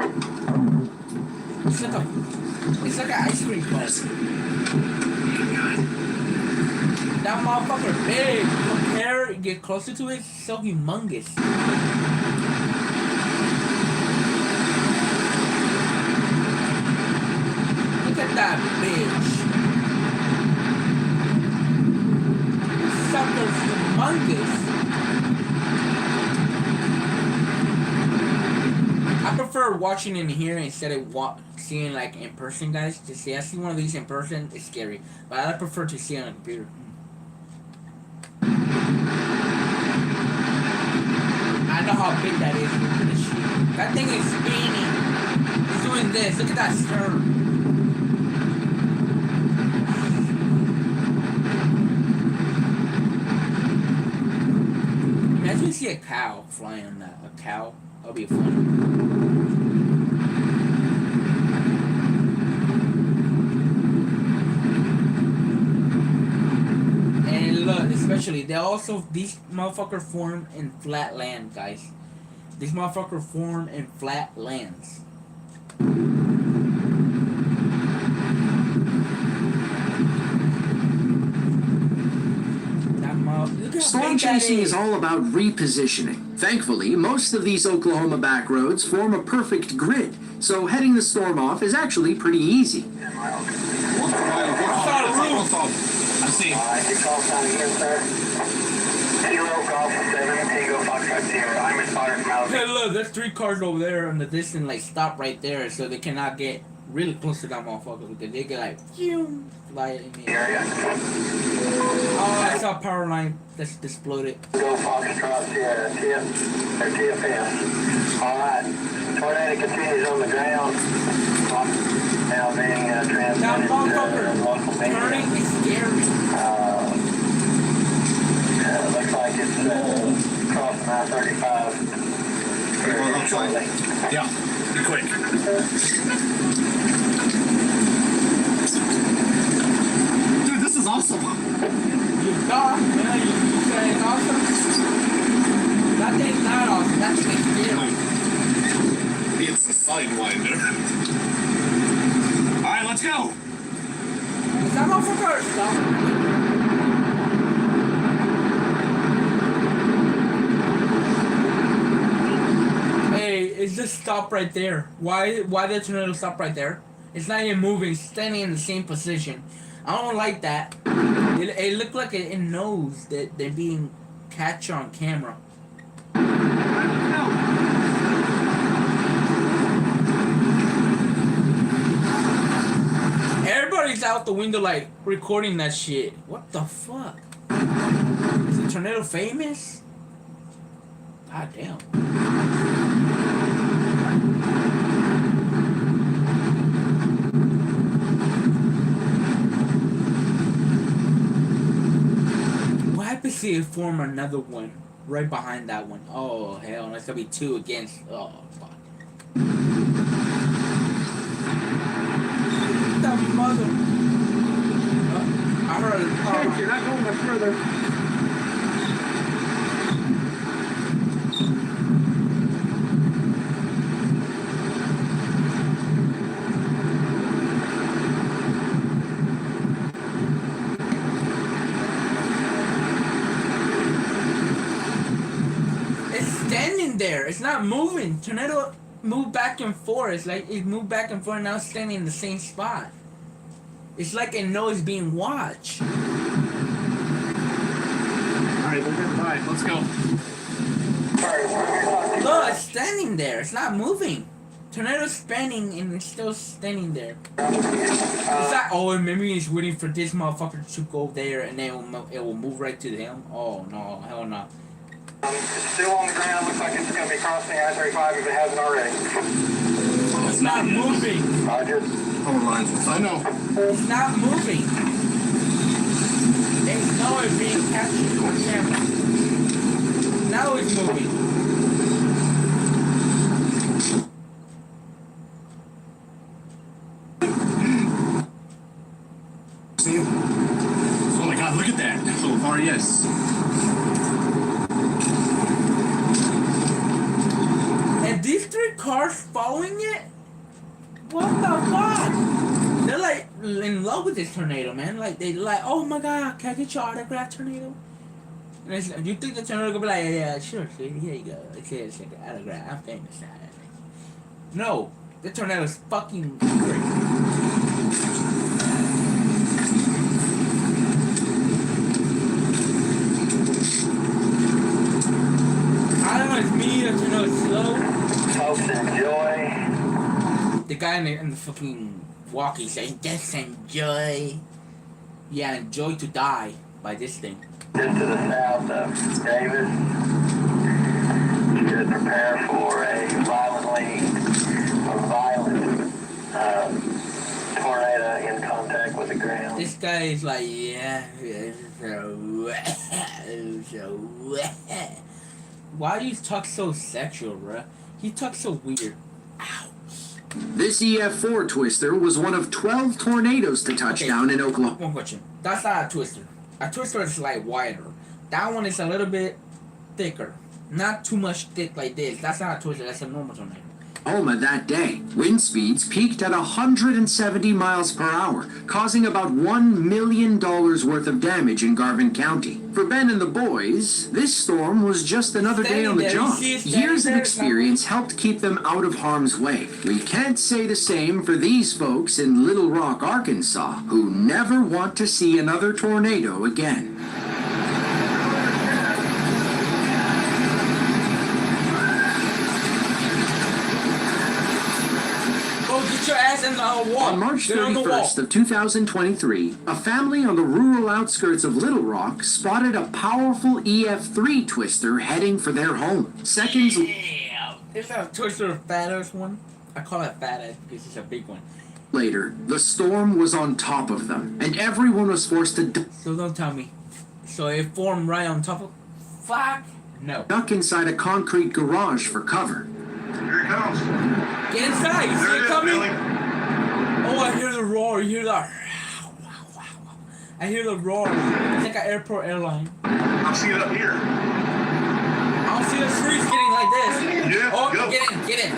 It's like an ice cream cone. That motherfucker big. Get closer to it, it's so humongous. Look at that bitch. This sucker's humongous. I prefer watching in here instead of seeing like in person, guys. To see, I see one of these in person, it's scary. But I prefer to see on a computer. I know how big that is. Look at this shit. That thing is spinning. It's doing this. Look at that stern. Imagine you see a cow flying on that. A cow. That'll be fun. And look, especially these motherfuckers form in flat land, guys. These motherfuckers form in flat lands. Storm chasing is all about repositioning. Thankfully, most of these Oklahoma back roads form a perfect grid, so heading the storm off is actually pretty easy. I see. Golf on again, sir. Kilo Golf 7, Tango Foxtrot 0. I'm in spotter from Alabama. Hey, look, there's 3 cars over there in the distance, like, stop right there, so they cannot get really close to that motherfucker, because they get, like, fly in the air. Oh, I saw a power line that's exploded. Go Foxtrot, TFS. Alright. Tornado continues on the ground. Now being transmitted That to motherfucker local turning media. is scary. Looks like it's crossing I-35. Shortly. Yeah, be quick. Dude, this is awesome. You thought, yeah, you said it's awesome? That thing's not awesome, that thing is scary. It's a sidewinder. Alright, let's go. Is that motherfucker stop? Hey, it's just stop right there. Why the tornado stop right there? It's not even moving, it's standing in the same position. I don't like that. It looked like it knows that they're being catch on camera. Everybody's out the window like recording that shit. What the fuck? Is the tornado famous? God damn. What happens if you form another one right behind that one? Oh hell, that's gonna be 2 against. Oh fuck. That mother. I heard it. You're not going much further. It's standing there. It's not moving. Tornado moved back and forth. It's like it moved back and forth and now it's standing in the same spot. It's like it knows it's being watched. Alright, we're good. Alright, let's go. Look, it's standing there. It's not moving. Tornado's spinning and it's still standing there. It's like, oh, maybe it's waiting for this motherfucker to go there and then it will move right to him. Oh, no. Hell no. Still on the ground. Looks like it's going to be crossing I-35 if it hasn't already. It's not moving. Roger. Power lines. I know. It's not moving. There's no it being captured on camera. Now it's moving. See? Oh my God! Look at that. So far, yes. And these 3 cars following it? What the fuck? They're like in love with this tornado, man. Like they like, oh my God, can I get your autograph, tornado? And it's, you think the tornado gonna be like, yeah, sure, sweetie, here you go. It's like an autograph. I'm famous now. No, the tornado's fucking great. I don't know, it's me, the tornado's slow. Folks, enjoy. The guy in the fucking walkie saying, just enjoy. Yeah, enjoy to die by this thing. Just to the south of Davis. Should prepare for a violent tornado in contact with the ground. This guy is like, yeah, so why do you talk so sexual, bruh? He talks so weird. Ow. This EF4 twister was one of 12 tornadoes to touch down in Oklahoma. One question. That's not a twister. A twister is like wider. That one is a little bit thicker. Not too much thick like this. That's not a twister. That's a normal tornado. That day, wind speeds peaked at 170 miles per hour, causing about $1 million worth of damage in Garvin County. For Ben and the boys, this storm was just another day on the job. Years of experience helped keep them out of harm's way. We can't say the same for these folks in Little Rock, Arkansas, who never want to see another tornado again. Get your ass in the wall. On March 31st of 2023, a family on the rural outskirts of Little Rock spotted a powerful EF3 twister heading for their home. Seconds Is that a twister of fattest one? I call it fattest because it's a big one. later, the storm was on top of them, and everyone was forced to So don't tell me. So it formed right on top of... Fuck! No. duck inside a concrete garage for cover. Here it comes. Get inside! You see it coming? Oh, I hear the roar. You hear the... I hear the roar. It's like an airport airline. I'll see it up here. I don't see the trees getting like this. Yeah, Oh, go. get in.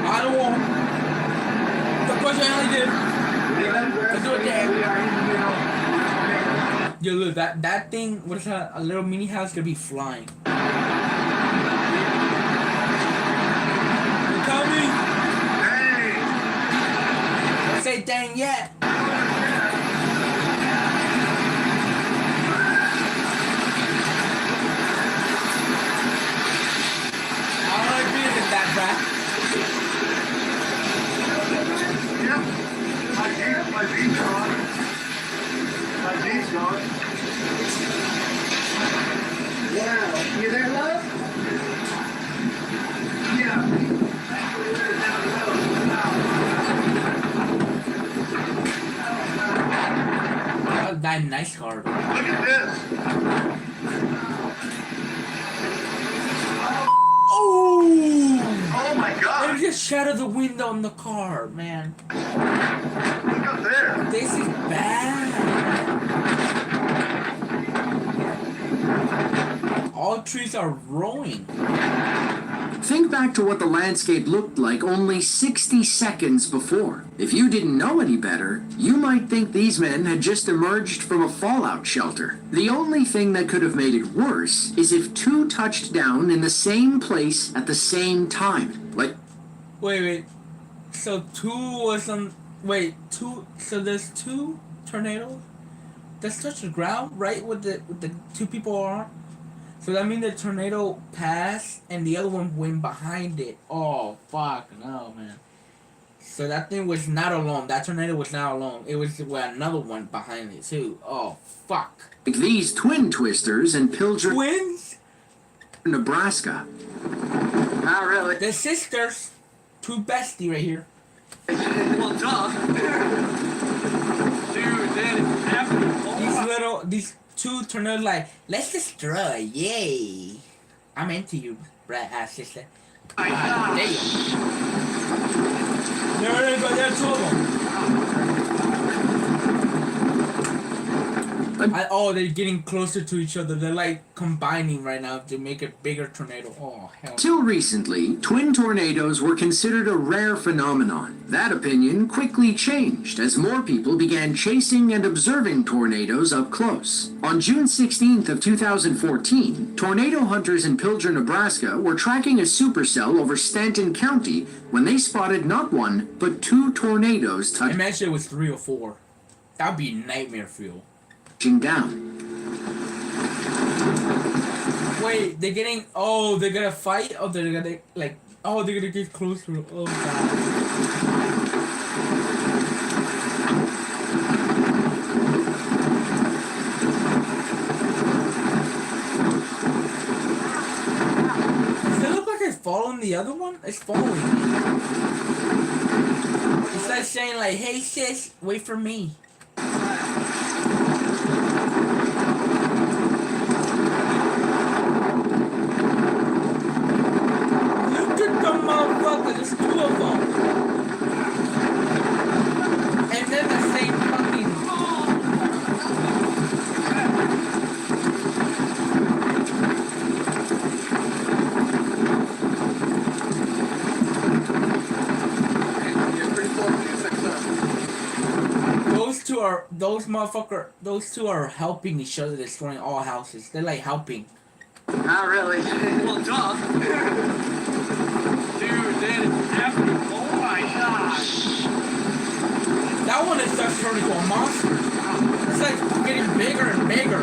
I don't want... The question I did. Let's do it there. Yo, look, that thing was a little mini house gonna be flying. You coming? Hey! Don't say dang yet. I don't like being in that back. Yep. My Jeep's gone. My Jeep's gone. Wow. You there, love? Yeah. Oh, that nice car. Look at this. Oh! Oh my It God. just shattered the window in the car, man. Look up there. This is bad. All trees are growing. Think back to what the landscape looked like only 60 seconds before. If you didn't know any better, you might think these men had just emerged from a fallout shelter. The only thing that could have made it worse is if two touched down in the same place at the same time. Like, Wait. So two was on. Wait, two. So there's two tornadoes that touched the ground, right? With the two people are. So that means the tornado passed and the other one went behind it. Oh fuck no, man. So that thing was not alone. That tornado was not alone. It was with another one behind it too. Oh fuck. these twin twisters in Pilger, Twins? Nebraska. Not really. They're sisters. Two bestie right here. Well, duh. Dude, These two tornadoes like, let's destroy, yay. I'm into you, sister. Damn. There are two of them. They're getting closer to each other. They're like combining right now to make a bigger tornado. Oh, hell. Till recently, twin tornadoes were considered a rare phenomenon. That opinion quickly changed as more people began chasing and observing tornadoes up close. On June 16th of 2014, tornado hunters in Pilger, Nebraska were tracking a supercell over Stanton County when they spotted not one, but two tornadoes Imagine it was 3 or 4. That'd be nightmare fuel. down. Wait, they're gonna fight? Or they're gonna, they're gonna get closer. Oh, God. Does it look like it's following the other one? It's following me. It's like saying, like, hey, sis, wait for me. Motherfucker, there's 2 of them. And then the same fucking. Those two are helping each other, destroying all houses. They're like helping. Not really. Well, duh. Oh my gosh. That one is just turning into a monster. It's like getting bigger and bigger.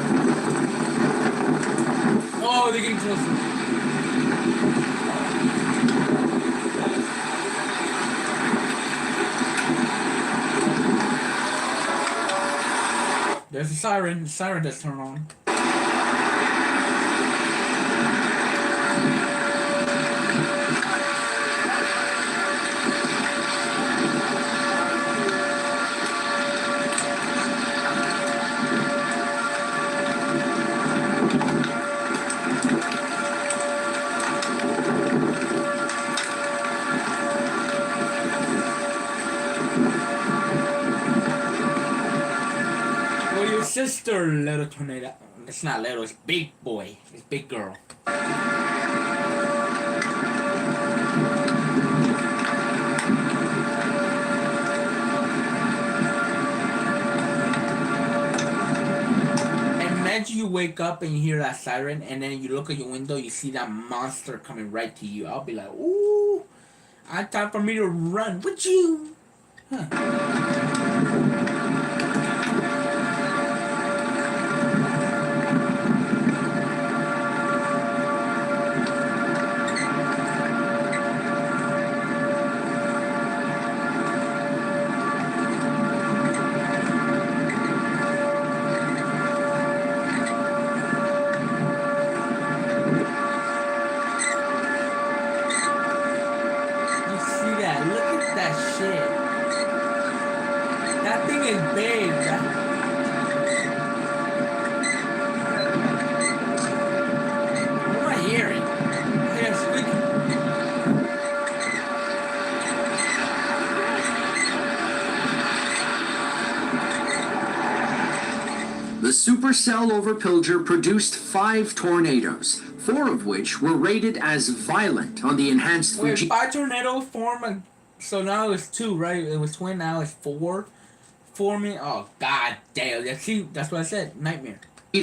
Oh, they're getting closer. There's a siren. The siren does turn on. Sister, little tornado. It's not little, it's big boy. It's big girl. Imagine you wake up and you hear that siren, and then you look at your window, you see that monster coming right to you. I'll be like, ooh, time for me to run with you. Huh. The supercell over Pilger produced 5 tornadoes, 4 of which were rated as violent on the enhanced Wait, Fuji. 5 tornadoes form, so now it's 2, right? It was twin, now it's 4. Forming, oh god damn, see, that's what I said, nightmare.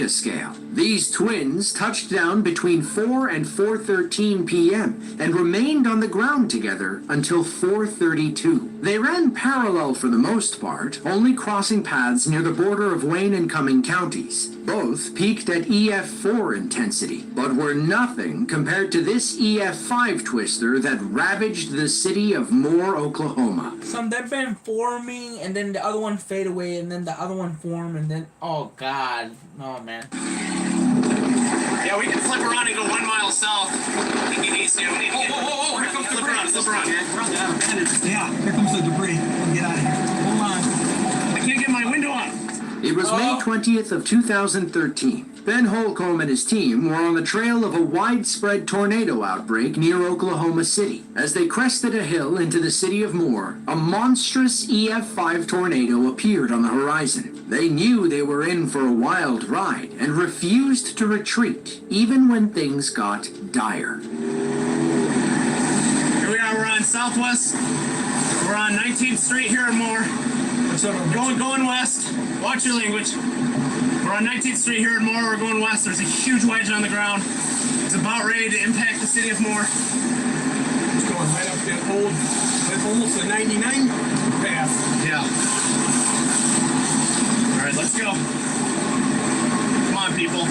Scale. These twins touched down between 4 and 4:13 p.m. and remained on the ground together until 4:32. They ran parallel for the most part, only crossing paths near the border of Wayne and Cumming counties. Both peaked at EF4 intensity, but were nothing compared to this EF5 twister that ravaged the city of Moore, Oklahoma. Some they've been forming, and then the other one fade away, and then the other one form, and then, oh god, oh man. Yeah, we can flip around and go 1 mile south. We need east. Whoa, here comes the flip around. Yeah, here comes the the debris. We'll get out of here. Hold on. I can't get my window up. It was May 20th of 2013. Ben Holcomb and his team were on the trail of a widespread tornado outbreak near Oklahoma City. As they crested a hill into the city of Moore, a monstrous EF5 tornado appeared on the horizon. They knew they were in for a wild ride and refused to retreat, even when things got dire. Here we are. We're on Southwest. We're on 19th Street here in Moore. Going west. Watch your language. We're on 19th Street here in Moore. We're going west. There's a huge wedge on the ground. It's about ready to impact the city of Moore. It's going right up that old, like almost a 99 path. Yeah. All right, let's go. Come on, people.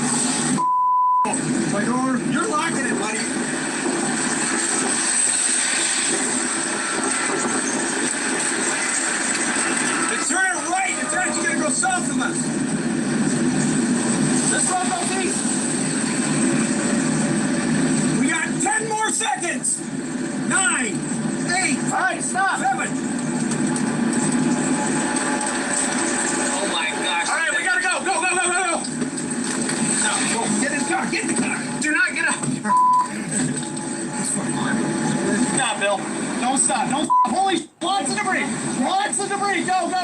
My door, you're locking it, buddy. It's turning right. It's actually going to go south of us. This one goes east. We got 10 more seconds. 9, 8. All right, stop. 7. Oh my gosh. All right, we gotta go. Go. Now, go. Get in the car. Get in the car. Do not get out. Stop, Bill. Don't stop. Don't stop. Holy sh**. Lots of debris. Lots of debris. Go. Go.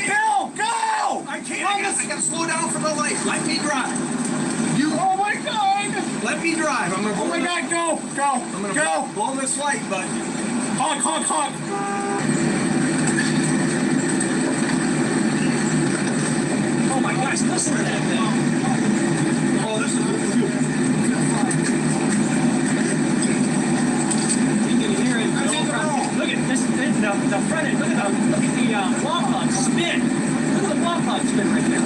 Bill, go! I can't. I gotta slow down for the light. Let me drive. Oh my God! Let me drive. I'm gonna. Oh my God! Go! I'm gonna blow this light, but. Honk! Oh my gosh! Listen to that thing. Oh, this is beautiful. You can hear it. Look at this. The front end. Look at the wall plug spin. Look at the wall plug spin right there.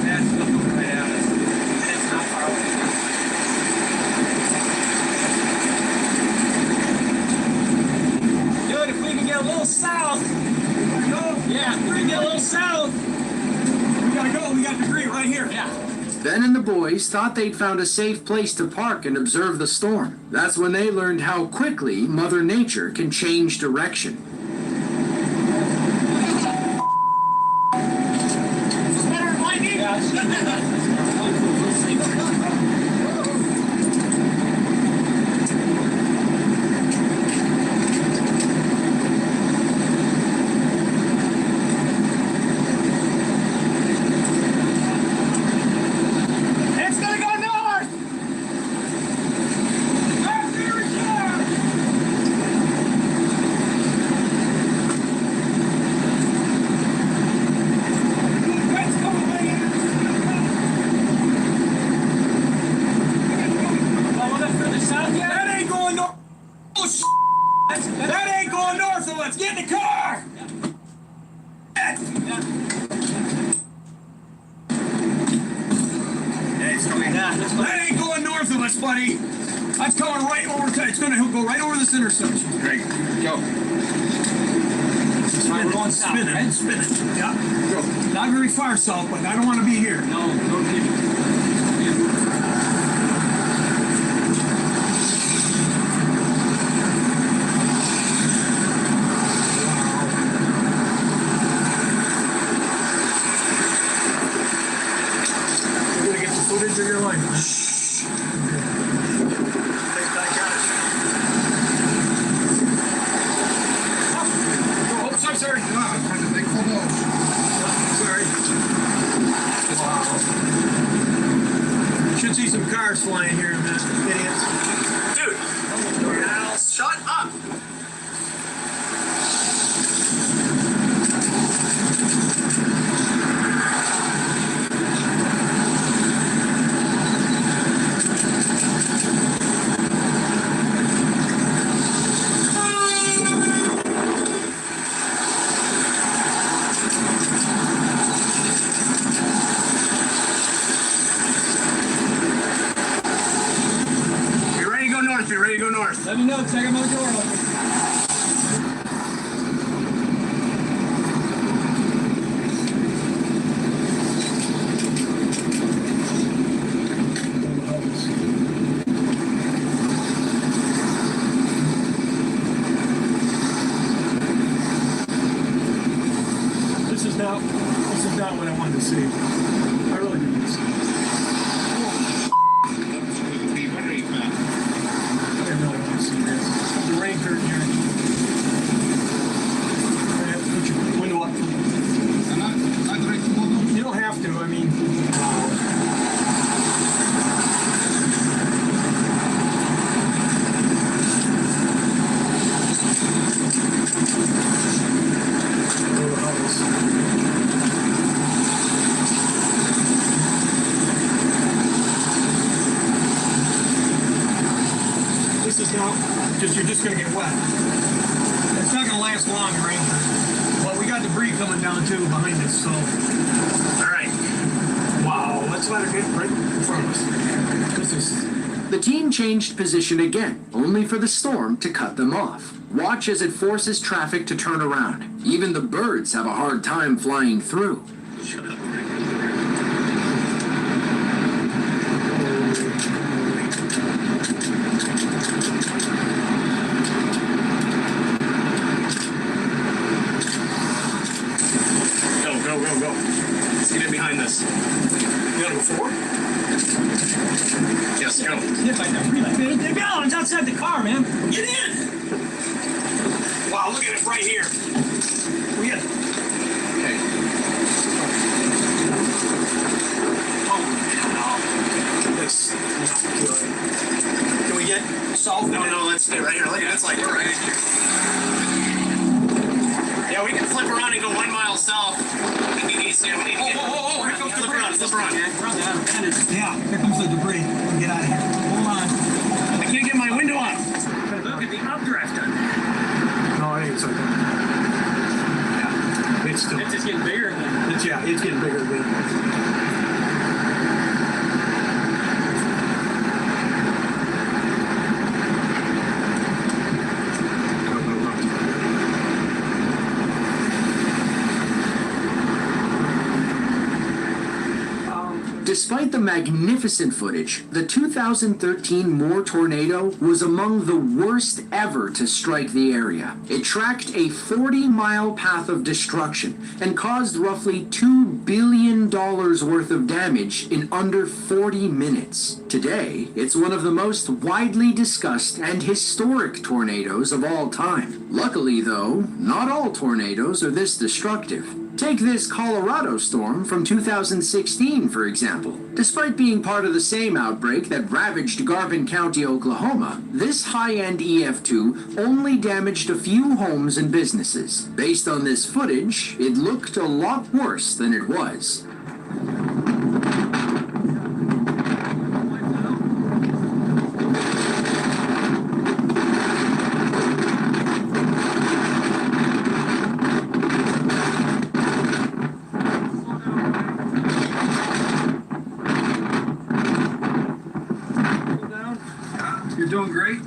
That's looking right at us. That's not far away. Dude, if we can get a little south. Yeah, if we can get a little south. We gotta go. We got debris right here. Yeah. Ben and the boys thought they'd found a safe place to park and observe the storm. That's when they learned how quickly Mother Nature can change direction. That ain't going north, so let's get in the car! That ain't going north of us, buddy! That's going right over to, it's gonna go right over this intersection. Great, go. We're going spinning, right? Spinning. Yeah, go. Not very far south, but I don't want to be here. No kidding. Footage of your life. Shh. I got it. Oh, oops, I'm sorry. I'm trying to make full note. Sorry. Wow. Should see some cars flying here in a minute, idiots. Dude, now shut up. Be ready to go north. Let me know, check out my door open. see it. I really didn't see it. I didn't really want to see this. The rain curtain here. I have to put your window up. You don't have to, I mean. This is now, because you're just going to get wet. It's not going to last long, rain. But we got debris coming down too behind us, so. All right. Wow, let's let it get right in front of us. This is. The team changed position again, only for the storm to cut them off. Watch as it forces traffic to turn around. Even the birds have a hard time flying through. Shut up. Go. Let's get in behind this. You want to go forward? Yes, go. Yes, I know. Relax. The gallon's outside the car, man. Get in! Wow, look at it right here. We got. Okay. Oh, no. This is not good. Can we get salt? No, let's stay right here. Look at it. It's like we're right here. Yeah, we can flip around and go 1 mile south. We need to get. Here comes the debris. Flip around. Yeah, here comes the debris. Get out of here. Hold on. I can't get my window up. Look at the updraft on it. No, it ain't so good. Yeah, it's still. It's just getting bigger. It's getting bigger and bigger. Despite the magnificent footage, the 2013 Moore tornado was among the worst ever to strike the area. It tracked a 40-mile path of destruction and caused roughly $2 billion worth of damage in under 40 minutes. Today, it's one of the most widely discussed and historic tornadoes of all time. Luckily, though, not all tornadoes are this destructive. Take this Colorado storm from 2016, for example. Despite being part of the same outbreak that ravaged Garvin County, Oklahoma, this high-end EF2 only damaged a few homes and businesses. Based on this footage, it looked a lot worse than it was. Doing great.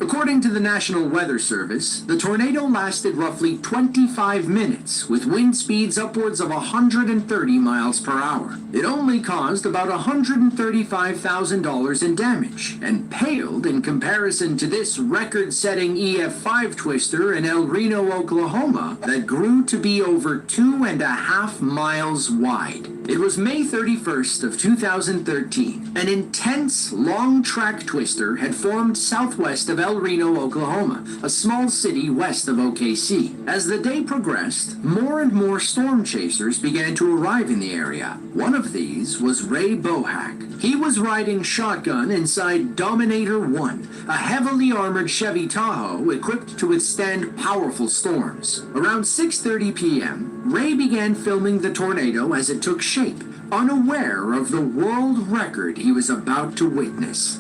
According to the National Weather Service, the tornado lasted roughly 25 minutes, with wind speeds upwards of 130 miles per hour. It only caused about $135,000 in damage, and paled in comparison to this record-setting EF5 twister in El Reno, Oklahoma, that grew to be over 2.5 miles wide. It was May 31st of 2013. An intense, long-track twister had formed southwest of El Reno, Oklahoma, a small city west of OKC. As the day progressed, more and more storm chasers began to arrive in the area. One of these was Ray Bohack. He was riding shotgun inside Dominator 1, a heavily armored Chevy Tahoe equipped to withstand powerful storms. Around 6:30 p.m., Ray began filming the tornado as it took shape, unaware of the world record he was about to witness.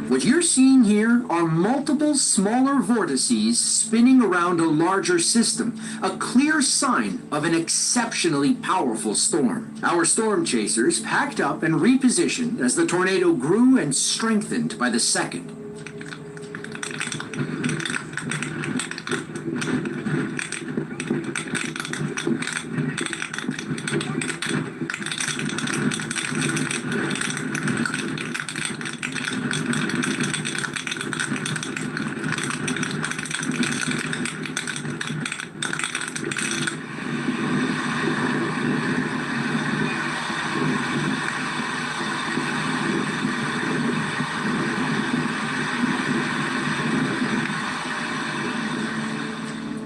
What you're seeing here are multiple smaller vortices spinning around a larger system, a clear sign of an exceptionally powerful storm. Our storm chasers packed up and repositioned as the tornado grew and strengthened by the second.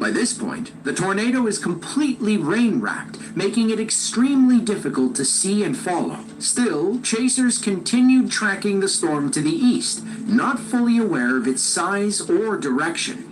By this point, the tornado is completely rain-wrapped, making it extremely difficult to see and follow. Still, chasers continued tracking the storm to the east, not fully aware of its size or direction.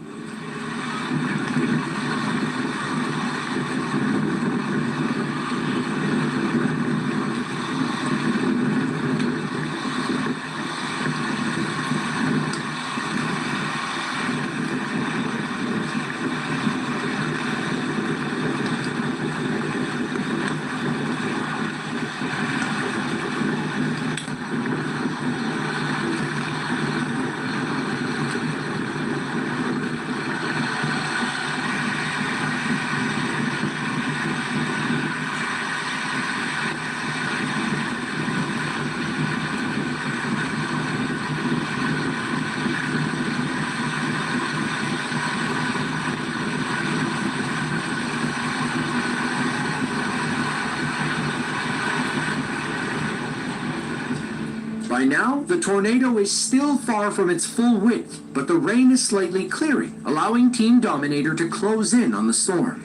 By now, the tornado is still far from its full width, but the rain is slightly clearing, allowing Team Dominator to close in on the storm.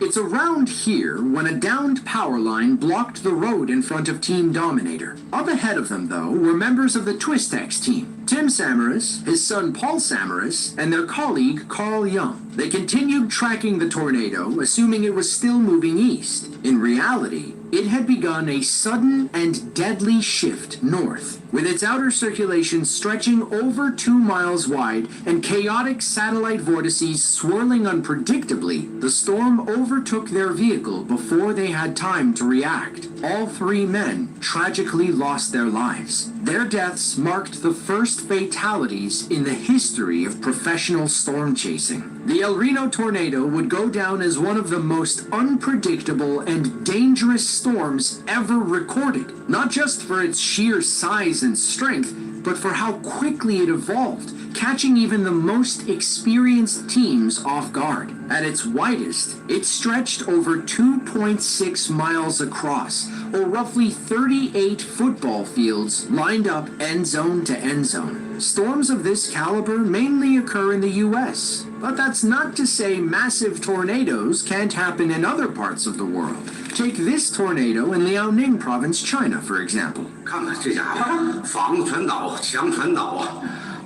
It's around here when a downed power line blocked the road in front of Team Dominator. Up ahead of them, though, were members of the Twistex team. Tim Samaras, his son Paul Samaras, and their colleague Carl Young. They continued tracking the tornado, assuming it was still moving east. In reality, it had begun a sudden and deadly shift north, with its outer circulation stretching over 2 miles wide and chaotic satellite vortices swirling unpredictably. The storm overtook their vehicle before they had time to react. All 3 men tragically lost their lives. Their deaths marked the first fatalities in the history of professional storm chasing. The El Reno tornado would go down as one of the most unpredictable and dangerous storms ever recorded, not just for its sheer size and strength, but for how quickly it evolved, catching even the most experienced teams off guard. At its widest, it stretched over 2.6 miles across, or roughly 38 football fields lined up end zone to end zone. Storms of this caliber mainly occur in the U.S., but that's not to say massive tornadoes can't happen in other parts of the world. Take this tornado in Liaoning Province, China, for example. 看看这家伙，房子全倒，墙全倒啊！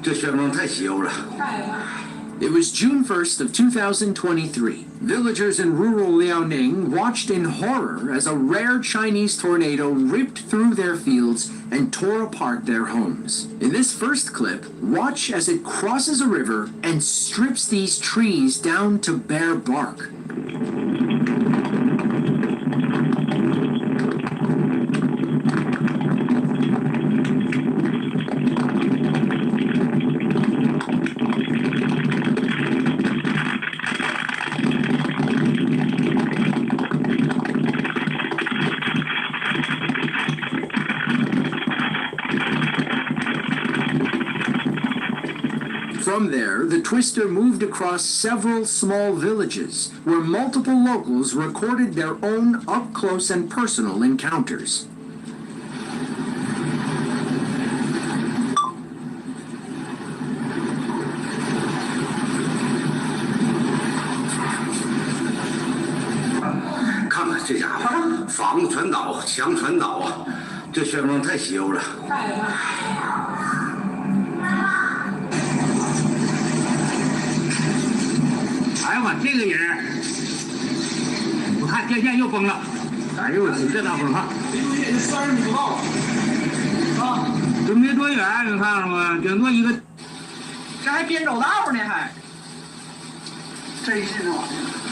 这旋风太稀有了。 It was June 1st of 2023. Villagers in rural Liaoning watched in horror as a rare Chinese tornado ripped through their fields and tore apart their homes. In this first clip, watch as it crosses a river and strips these trees down to bare bark. From there, the twister moved across several small villages, where multiple locals recorded their own up-close and personal encounters.看看这家伙，房子全倒，墙全倒啊！这旋风太稀有了。 哎呀妈，这个人，我看电线又崩了。哎呦我去，这大风哈！离中间就30米不到啊，这没多远，你看着吗？顶多一个，这还边走道呢还。这一近的往这个。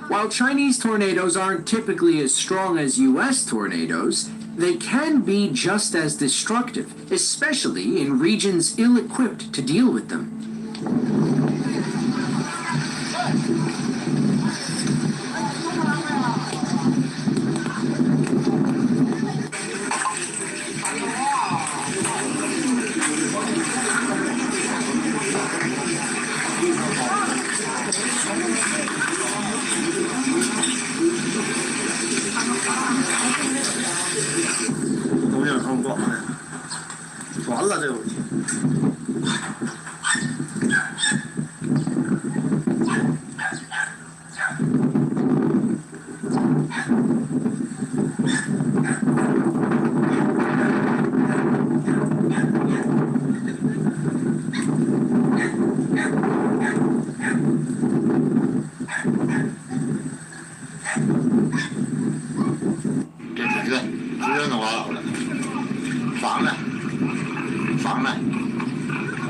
While Chinese tornadoes aren't typically as strong as US tornadoes, they can be just as destructive, especially in regions ill-equipped to deal with them.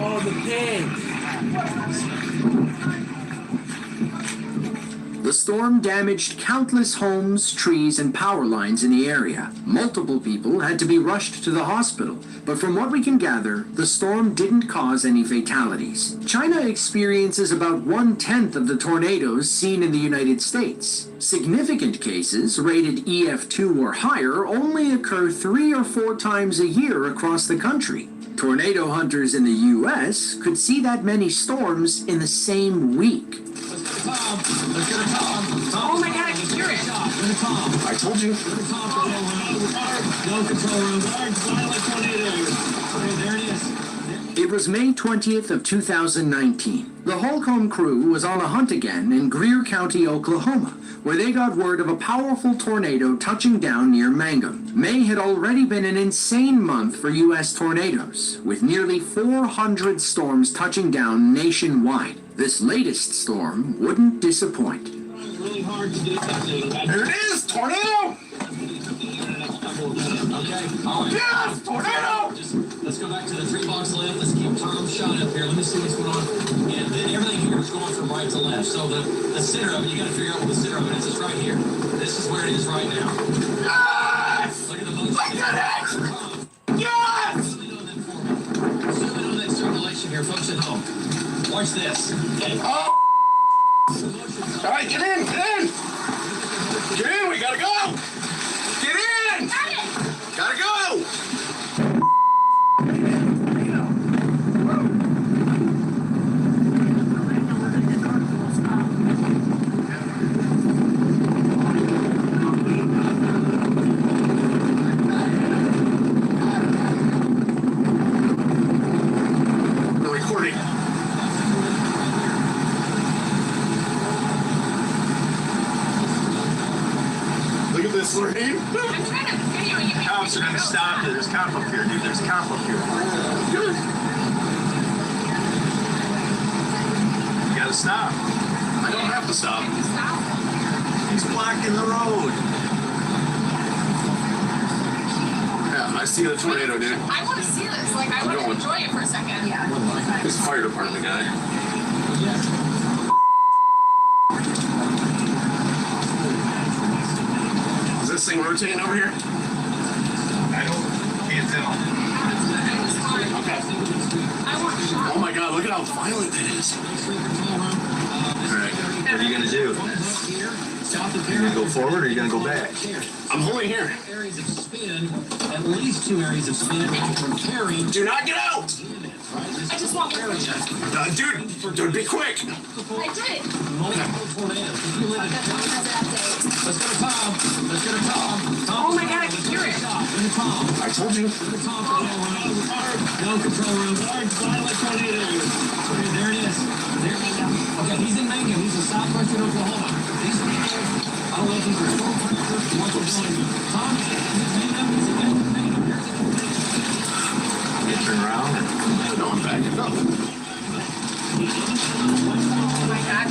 Oh, the pig. The storm damaged countless homes, trees, and power lines in the area. Multiple people had to be rushed to the hospital, but from what we can gather, the storm didn't cause any fatalities. China experiences about 1/10 of the tornadoes seen in the United States. Significant cases, rated EF2 or higher, only occur 3 or 4 times a year across the country. Tornado hunters in the US could see that many storms in the same week. Oh my God, I can hear it. I told you. No control room. There it is. It was May 20th of 2019. The Holcomb crew was on a hunt again in Greer County, Oklahoma, where they got word of a powerful tornado touching down near Mangum. May had already been an insane month for U.S. tornadoes, with nearly 400 storms touching down nationwide. This latest storm wouldn't disappoint. Really hard to do something. There it is, tornado! Okay. All right. Yes, tornado! Let's go back to the 3 box left. Let's keep Tom shot up here. Let me see what's going on. And then everything here is going from right to left. So the center of it, you got to figure out what the center of it is. It's right here. This is where it is right now. Yes! Look at the motion. Look at it! Yes! Zoom in on that circulation here, folks at home. Watch this. Okay. Oh! All right, get in, get in! Get in, we gotta go! Get in! Gotta go! We're recording. Look at this, Lorraine. I'm trying to video you. Cops are gonna stop you. There's cop up here, dude. There's cop up here. You gotta stop. I don't have to stop. He's blocking the road. Yeah, I see the tornado, dude. I want to see this. Like, I want to enjoy it for a second. Yeah. This fire department guy. Is this thing rotating over here? Can't tell. Okay. I want to shot. Oh my god, look at how violent it is. Alright, what are you gonna do? You gonna go forward or you gonna go back? I'm holding here. Areas of spin, at least 2 areas of spin from carrying. Do not get out! I just want to. Dude, be quick! I did it. Multiple tornadoes. If you live in let's go to Tom. Let's go to Tom. Oh my God, I can hear it. Look at Tom. I told you. Look at Tom. No control room. Violent tornado. Okay, there it is. There it is. Okay, he's in Mangum. He's in southwestern Oklahoma. These people, I don't know if these are storm tracers or what they're doing. Tom, he's in Mangum. Here's the tornado. You turn around and No, I'm backing up. Oh my God.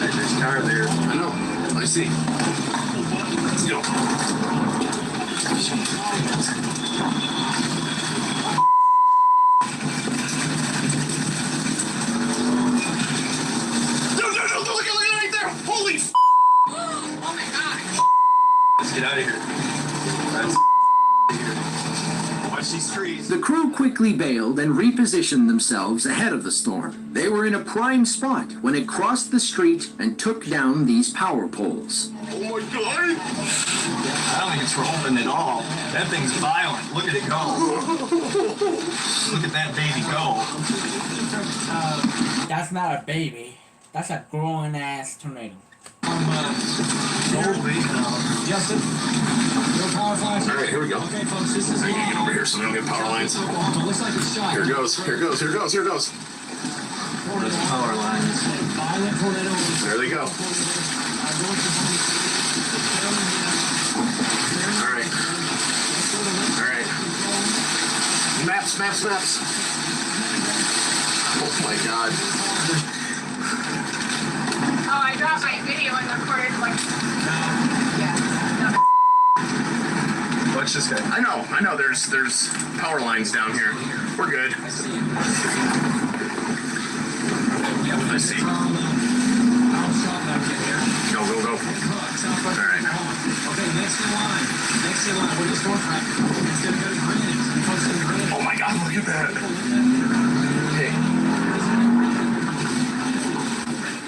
there's a car there. I know. I see. Let's go. these trees. The crew quickly bailed and repositioned themselves ahead of the storm. They were in a prime spot when it crossed the street and took down these power poles. Oh my God! I don't think it's rolling at all. That thing's violent. Look at it go. Look at that baby go. That's not a baby. That's a growing ass tornado. Justin, no power flash. All right, here we go. Okay, folks, this is I can get over here so we don't get power lines. Looks like it's shot. Here goes, here goes, here goes, here goes. There's power lines. Violent tornado. There they go. All right. All right. Maps, maps, maps. Oh my God. Oh, I dropped my video and recorded like. Yeah. Watch this guy. I know. There's power lines down here. We're good. I see. Go. All right. Okay, next in line. We're just going for it. It's gonna go to green. Oh my God, look at that. Hey.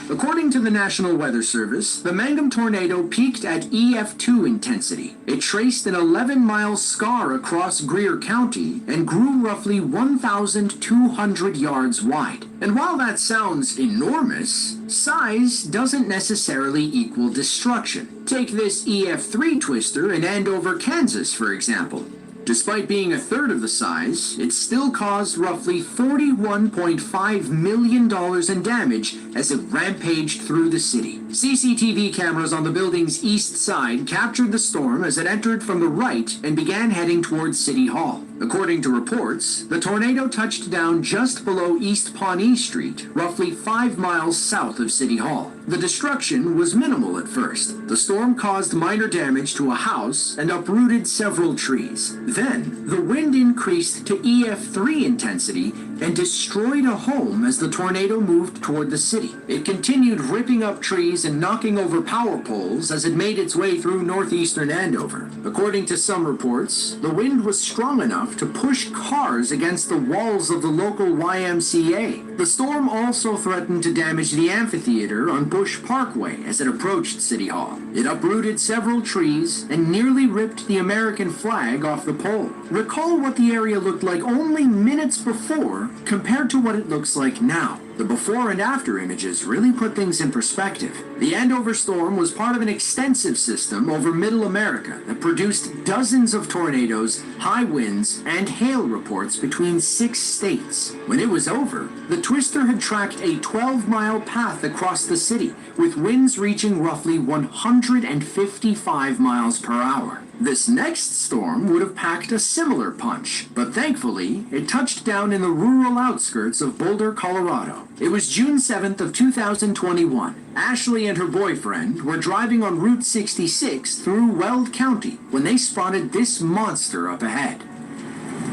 According to the National Weather Service, the Mangum tornado peaked at EF2 intensity. It traced an 11-mile scar across Greer County and grew roughly 1,200 yards wide. And while that sounds enormous, size doesn't necessarily equal destruction. Take this EF3 twister in Andover, Kansas, for example. Despite being a third of the size, it still caused roughly $41.5 million in damage as it rampaged through the city. CCTV cameras on the building's east side captured the storm as it entered from the right and began heading towards City Hall. According to reports, the tornado touched down just below East Pawnee Street, roughly 5 miles south of City Hall. The destruction was minimal at first. The storm caused minor damage to a house and uprooted several trees. Then, the wind increased to EF3 intensity and destroyed a home as the tornado moved toward the city. It continued ripping up trees and knocking over power poles as it made its way through northeastern Andover. According to some reports, the wind was strong enough to push cars against the walls of the local YMCA. The storm also threatened to damage the amphitheater on Bush Parkway as it approached City Hall. It uprooted several trees and nearly ripped the American flag off the pole. Recall what the area looked like only minutes before compared to what it looks like now. The before and after images really put things in perspective. The Andover storm was part of an extensive system over Middle America that produced dozens of tornadoes, high winds, and hail reports between 6 states. When it was over, the twister had tracked a 12-mile path across the city, with winds reaching roughly 155 miles per hour. This next storm would have packed a similar punch, but thankfully, it touched down in the rural outskirts of Boulder, Colorado. It was June 7th of 2021. Ashley and her boyfriend were driving on Route 66 through Weld County when they spotted this monster up ahead.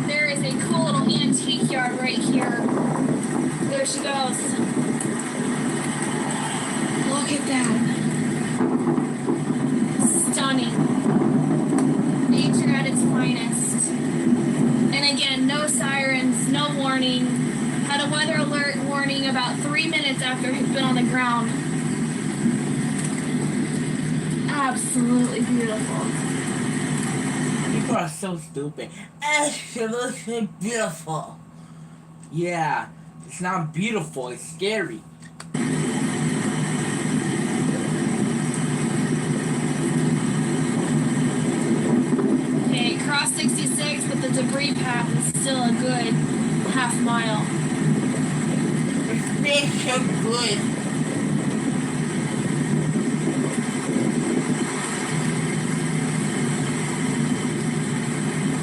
There is a cool little antique yard right here. There she goes. Look at that. Stunning. Nature at its finest. And again, no sirens, no warning. Had a weather alert warning about 3 minutes after it had been on the ground. Absolutely beautiful. People are so stupid. Absolutely beautiful. Yeah, it's not beautiful, it's scary. Okay, cross 66, but the debris path is still a good half mile. It's so good.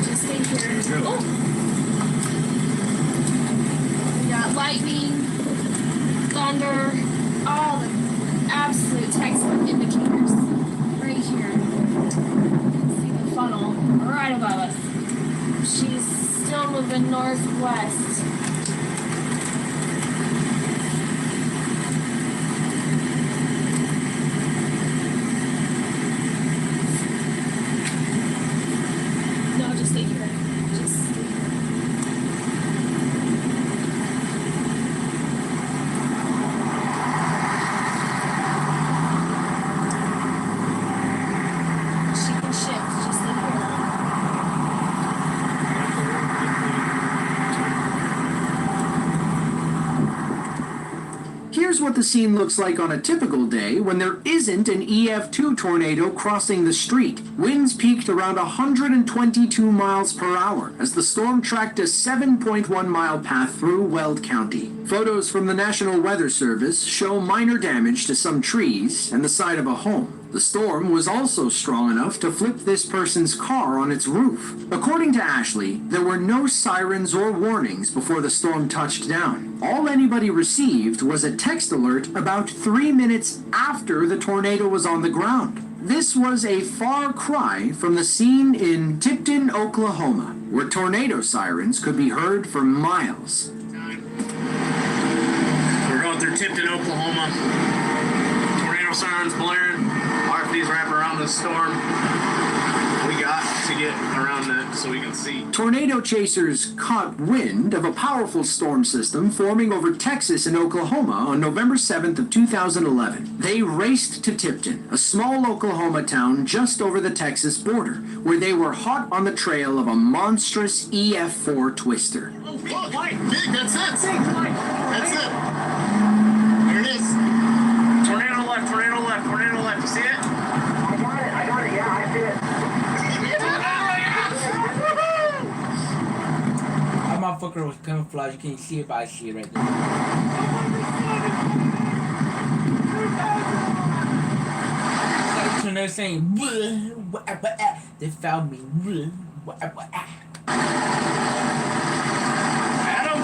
Just stay here. Oh. We got lightning, thunder, all the absolute textbook indicators right here. See the funnel right above us. She's still moving northwest. No, just stay here. Just stay here. what the scene looks like on a typical day when there isn't an EF2 tornado crossing the street. Winds peaked around 122 miles per hour as the storm tracked a 7.1 mile path through Weld County. Photos from the National Weather Service show minor damage to some trees and the side of a home. The storm was also strong enough to flip this person's car on its roof. According to Ashley, there were no sirens or warnings before the storm touched down. All anybody received was a text alert about 3 minutes after the tornado was on the ground. This was a far cry from the scene in Tipton, Oklahoma, where tornado sirens could be heard for miles. We're going through Tipton, Oklahoma. Tornado sirens blaring. RFD's wrapping around the storm. We got to get around that so we can see. Tornado chasers caught wind of a powerful storm system forming over Texas and Oklahoma on November 7th of 2011. They raced to Tipton, a small Oklahoma town just over the Texas border, where they were hot on the trail of a monstrous EF4 twister. Oh, Mike, big, that's it. That's it. There it is. Tornado left, tornado left, tornado left. You see it? I got it, yeah, I see it. That motherfucker was camouflage. You can't see it, but I see it right there. It's like they're saying, they found me. Adam?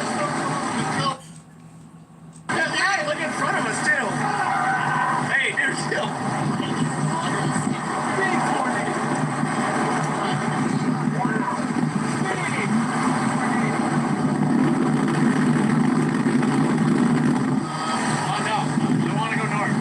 Yeah, look in front of us, too. Hey, dude, still. Big tornado. Oh, no. I want to go north.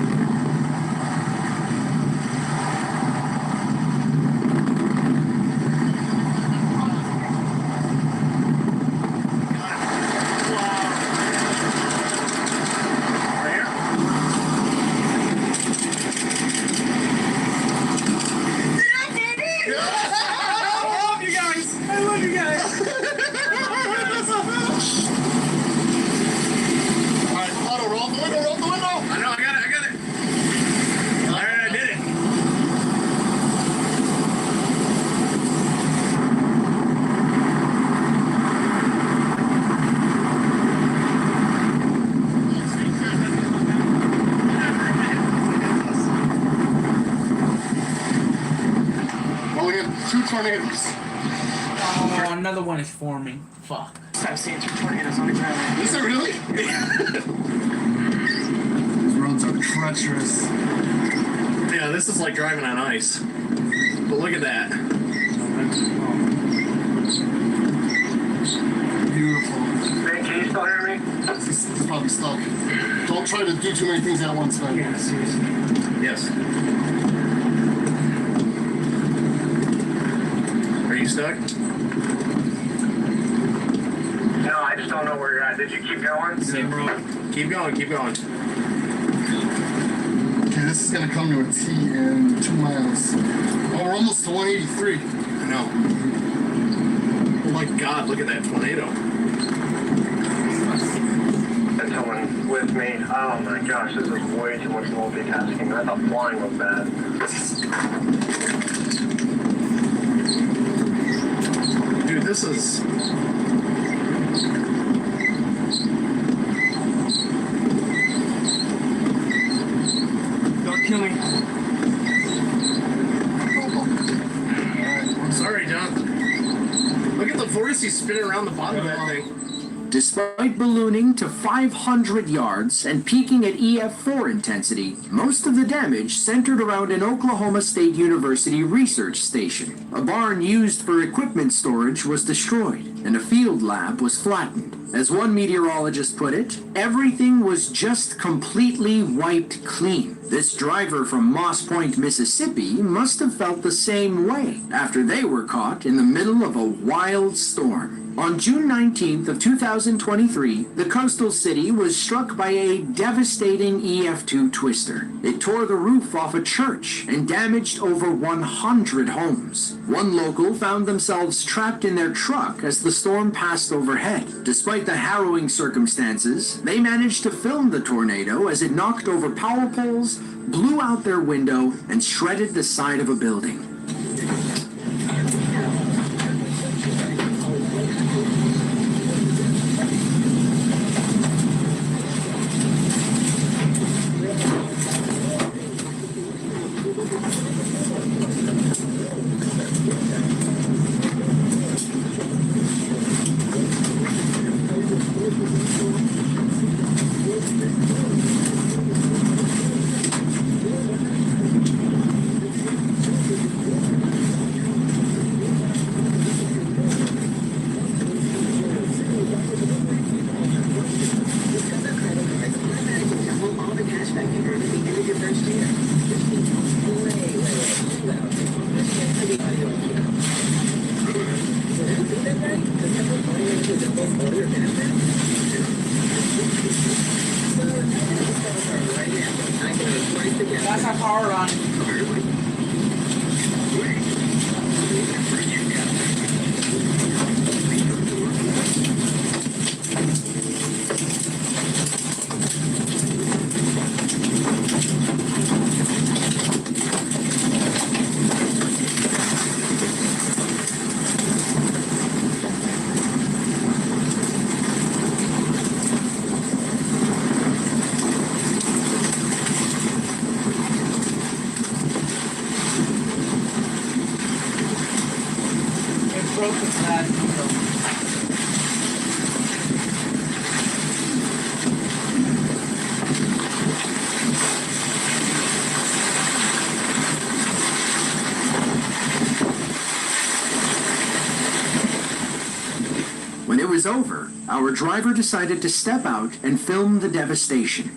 tornadoes. Oh, another one is forming. Fuck. I've seen 2 tornadoes on the ground. Is it really? These roads are treacherous. Yeah, this is like driving on ice. But look at that. Beautiful. Hey, can you still hear me? This is probably stuck. Don't try to do too many things at once, man. Yeah, seriously. Yes. Are you stuck? No, I just don't know where you're at. Did you keep going? Same road. Keep going, keep going. Okay, this is gonna come to a T in 2 miles. Oh, we're almost to 183. I know. Oh my god, look at that tornado. That's someone with me. Oh my gosh, this is way too much multitasking. I thought flying was bad. Dude, this is... Don't kill me. I'm sorry, John. Look at the vortices spinning around the bottom of that thing. Despite ballooning to 500 yards and peaking at EF4 intensity, most of the damage centered around an Oklahoma State University research station. A barn used for equipment storage was destroyed, and a field lab was flattened. As one meteorologist put it, everything was just completely wiped clean. This driver from Moss Point, Mississippi must have felt the same way after they were caught in the middle of a wild storm. On June 19th of 2023, the coastal city was struck by a devastating EF2 twister. It tore the roof off a church and damaged over 100 homes. One local found themselves trapped in their truck as the storm passed overhead. Despite the harrowing circumstances, they managed to film the tornado as it knocked over power poles, blew out their window, and shredded the side of a building. That's our power run. Broke the flag. When it was over, our driver decided to step out and film the devastation.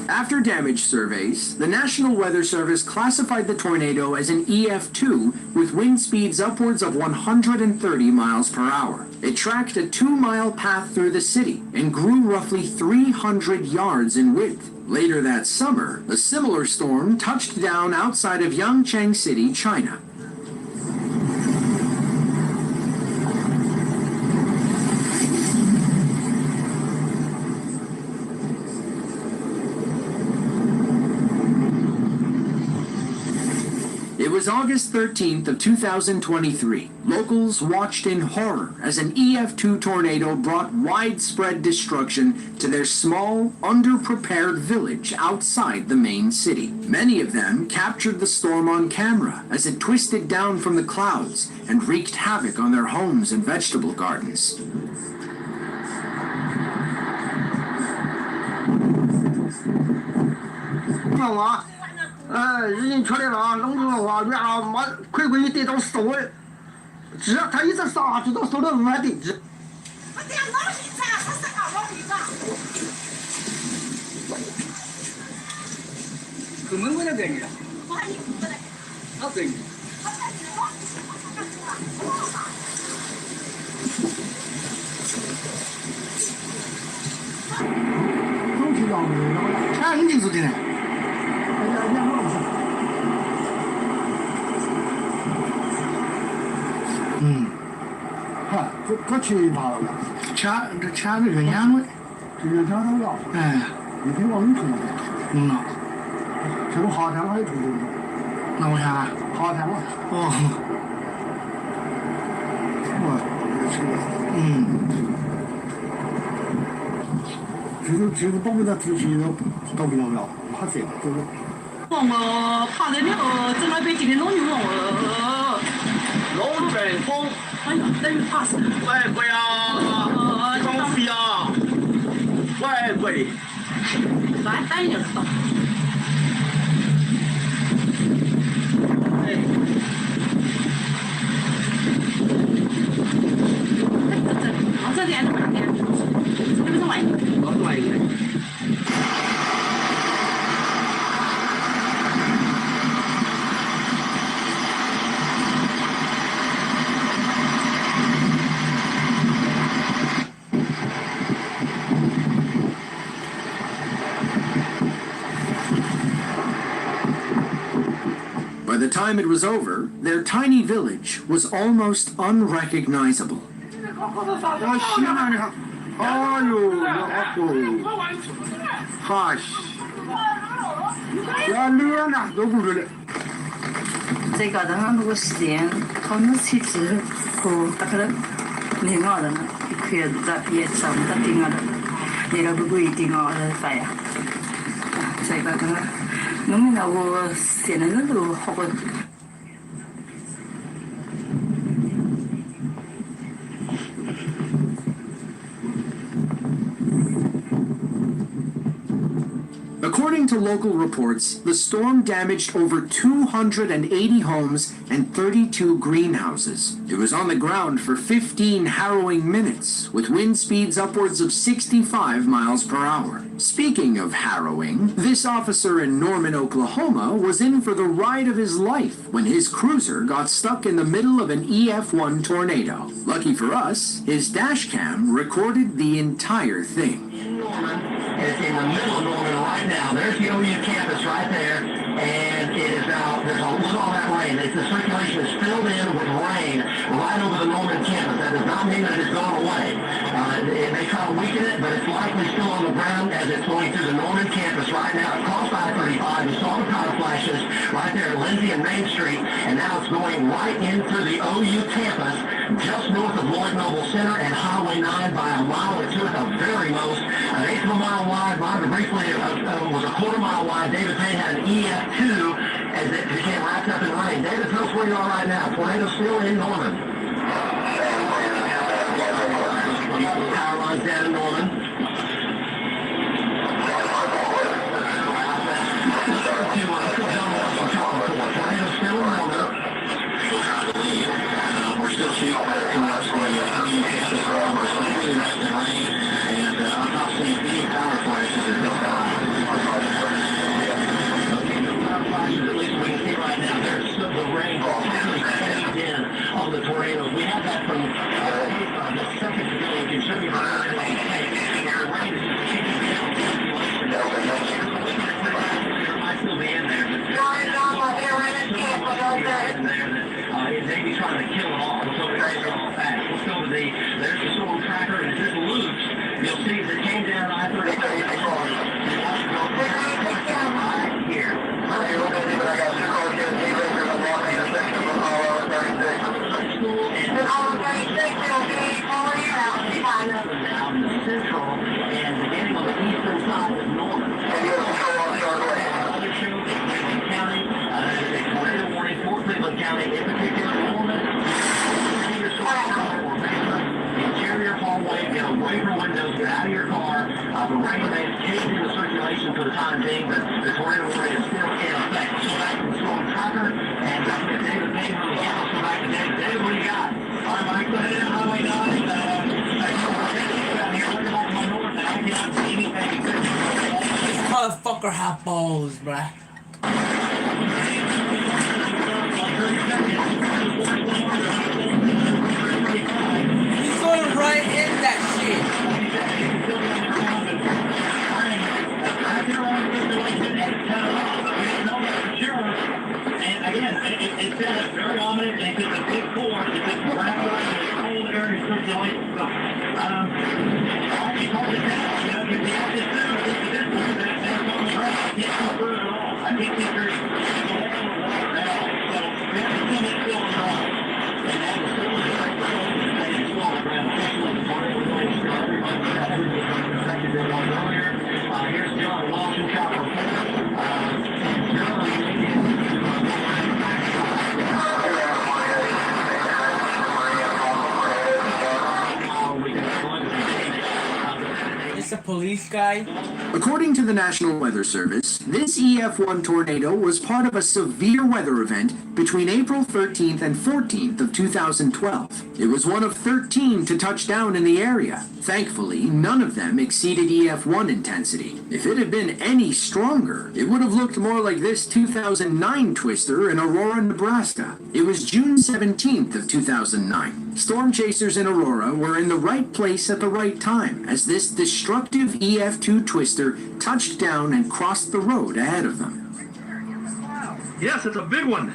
After damage surveys, the National Weather Service classified the tornado as an EF2 with wind speeds upwards of 130 miles per hour. It tracked a 2-mile path through the city and grew roughly 300 yards in width. Later that summer, a similar storm touched down outside of Yangcheng City, China. It was August 13th of 2023. Locals watched in horror as an EF2 tornado brought widespread destruction to their small, underprepared village outside the main city. Many of them captured the storm on camera as it twisted down from the clouds and wreaked havoc on their homes and vegetable gardens.这去哪了？掐那个烟味，这个家都要。哎，一天往里冲的。这个下天还有冲的。哪个下？下天了。哦。这个保不了自己的，搞不了，怕这个。我怕的了，正在北京的老牛了。老路北风。哎呀，等于怕死。外国呀，装逼啊，外国。来，等一下。By the time it was over, their tiny village was almost unrecognizable. 제가 누구 시대엔 어느 시절 그 딱그 내가는 그다 예sam다 띵하다 내가 그거 이띵하다 봐야 제가 그 너무 나고 세는 것도 하고 According to local reports, the storm damaged over 280 homes and 32 greenhouses. It was on the ground for 15 harrowing minutes, with wind speeds upwards of 65 miles per hour. Speaking of harrowing, this officer in Norman, Oklahoma was in for the ride of his life when his cruiser got stuck in the middle of an EF1 tornado. Lucky for us, his dash cam recorded the entire thing. It's in the middle of Norman right now. There's the OU campus right there, and it is out. Look at all that rain. The circulation is filled in with rain right over the Norman campus. That does not mean that it's gone away. It may try to weaken it, but it's likely still on the ground as it's going through the Norman campus right now. Across I-35, we saw the power flashes right there at Lindsay and Main Street, and now it's going right into the OU campus, just north of Lloyd Noble Center and Highway 9 by a mile or two at the very most. An eighth of a mile wide. Bobby briefly was a quarter mile wide. David Payne had an EF2 as it became wrapped up in rain. David, tell us where you are right now. Tornado still in Norman. Power lines down in Norman. Tornado still in Norman. We're still shooting towards the campus road. We're still wrapped in rain. And I'm not seeing any power flashes at this time. At least we can see right now, there's the rain totally caved in on the tornadoes. We have that from just seconds ago. You can show me the rain is just kicking down. It might still be in there. It may be trying to kill it all. So they're all fast. Let's go to there's the storm tracker, and if it loops, you'll see that it came down I-35. Right here. Now in the central and beginning on the eastern side of Norman. Other show Cleveland County. There's a tornado warning for Cleveland County, in particular Norman. Interior hallway, get away from windows, get out of your car. The rain remains caved in the circulation for the time being, but the tornado warning is still in effect. So back to the storm tracker, and let's get David Payne on the house. So back to David. David, what do you got? All right, Mike, go ahead. Highway 9. This motherfucker have balls, bruh. He's going right in that shit. And again, it's very ominous, and it's a big force. It's a cold area circulation. It's hard to tell. You know, if you have to assume this one, that's on the ground. I can't confirm at all. I think there's so we have to assume it's still on the ground. And that was still on the ground. It's still on the ground. Especially the tornado warning for everybody that everything was affected there was earlier. Here's John Walton, Chopper 4. It's a police guy. According to the National Weather Service, this EF1 tornado was part of a severe weather event between April 13th and 14th of 2012. It was one of 13 to touch down in the area. Thankfully, none of them exceeded EF1 intensity. If it had been any stronger, it would have looked more like this 2009 twister in Aurora, Nebraska. It was June 17th of 2009. Storm chasers in Aurora were in the right place at the right time as this destructive EF2 twister touched down and crossed the road ahead of them. Yes, it's a big one.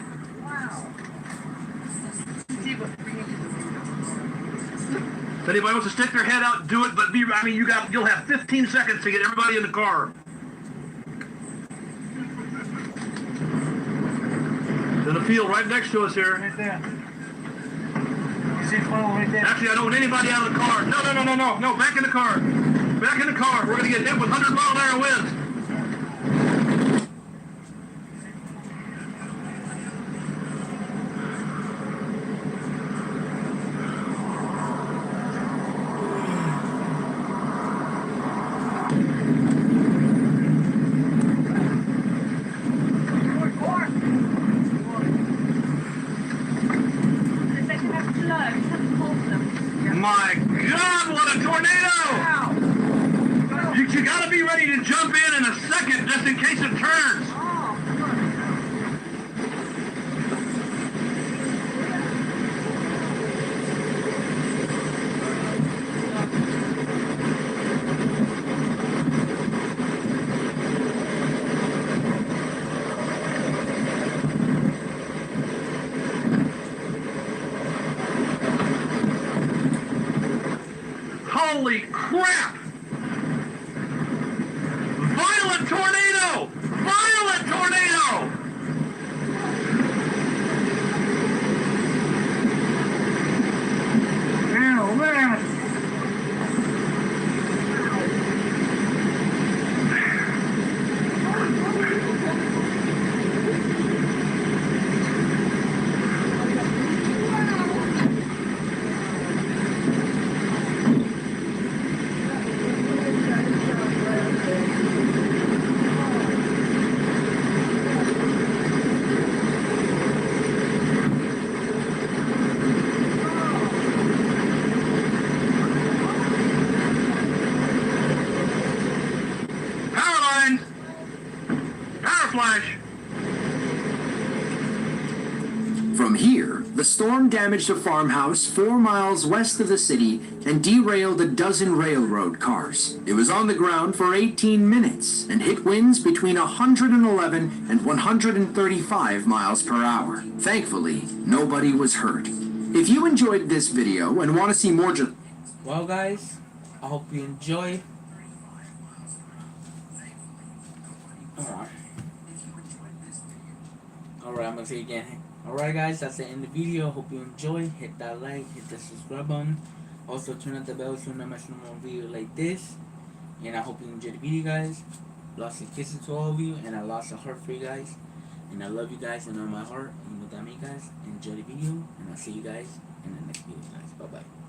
If anybody wants to stick their head out, do it. But you'll have 15 seconds to get everybody in the car. There's a field right next to us here. Right there. You see funnel right there? Actually, I don't want anybody out of the car. No, back in the car. Back in the car. We're going to get hit with 100-mile-an-hour winds. My God, what a tornado! You gotta be ready to jump in a second just in case it turns. Holy crap! Violent tornado! Violent tornado! Oh, man. Flash. From here, the storm damaged a farmhouse 4 miles west of the city and derailed a dozen railroad cars. It was on the ground for 18 minutes and hit winds between 111 and 135 miles per hour. Thankfully, nobody was hurt. If you enjoyed this video and want to see more well guys, I hope you enjoy. Alright, I'm gonna say it again. Alright guys, that's the end of the video. Hope you enjoy. Hit that like, hit the subscribe button. Also turn on the bell so you don't miss no more video like this. And I hope you enjoyed the video guys. Lots of kisses to all of you, and I lost a heart for you guys. And I love you guys in all my heart. And with that, me guys, enjoy the video, and I'll see you guys in the next video guys. Bye bye.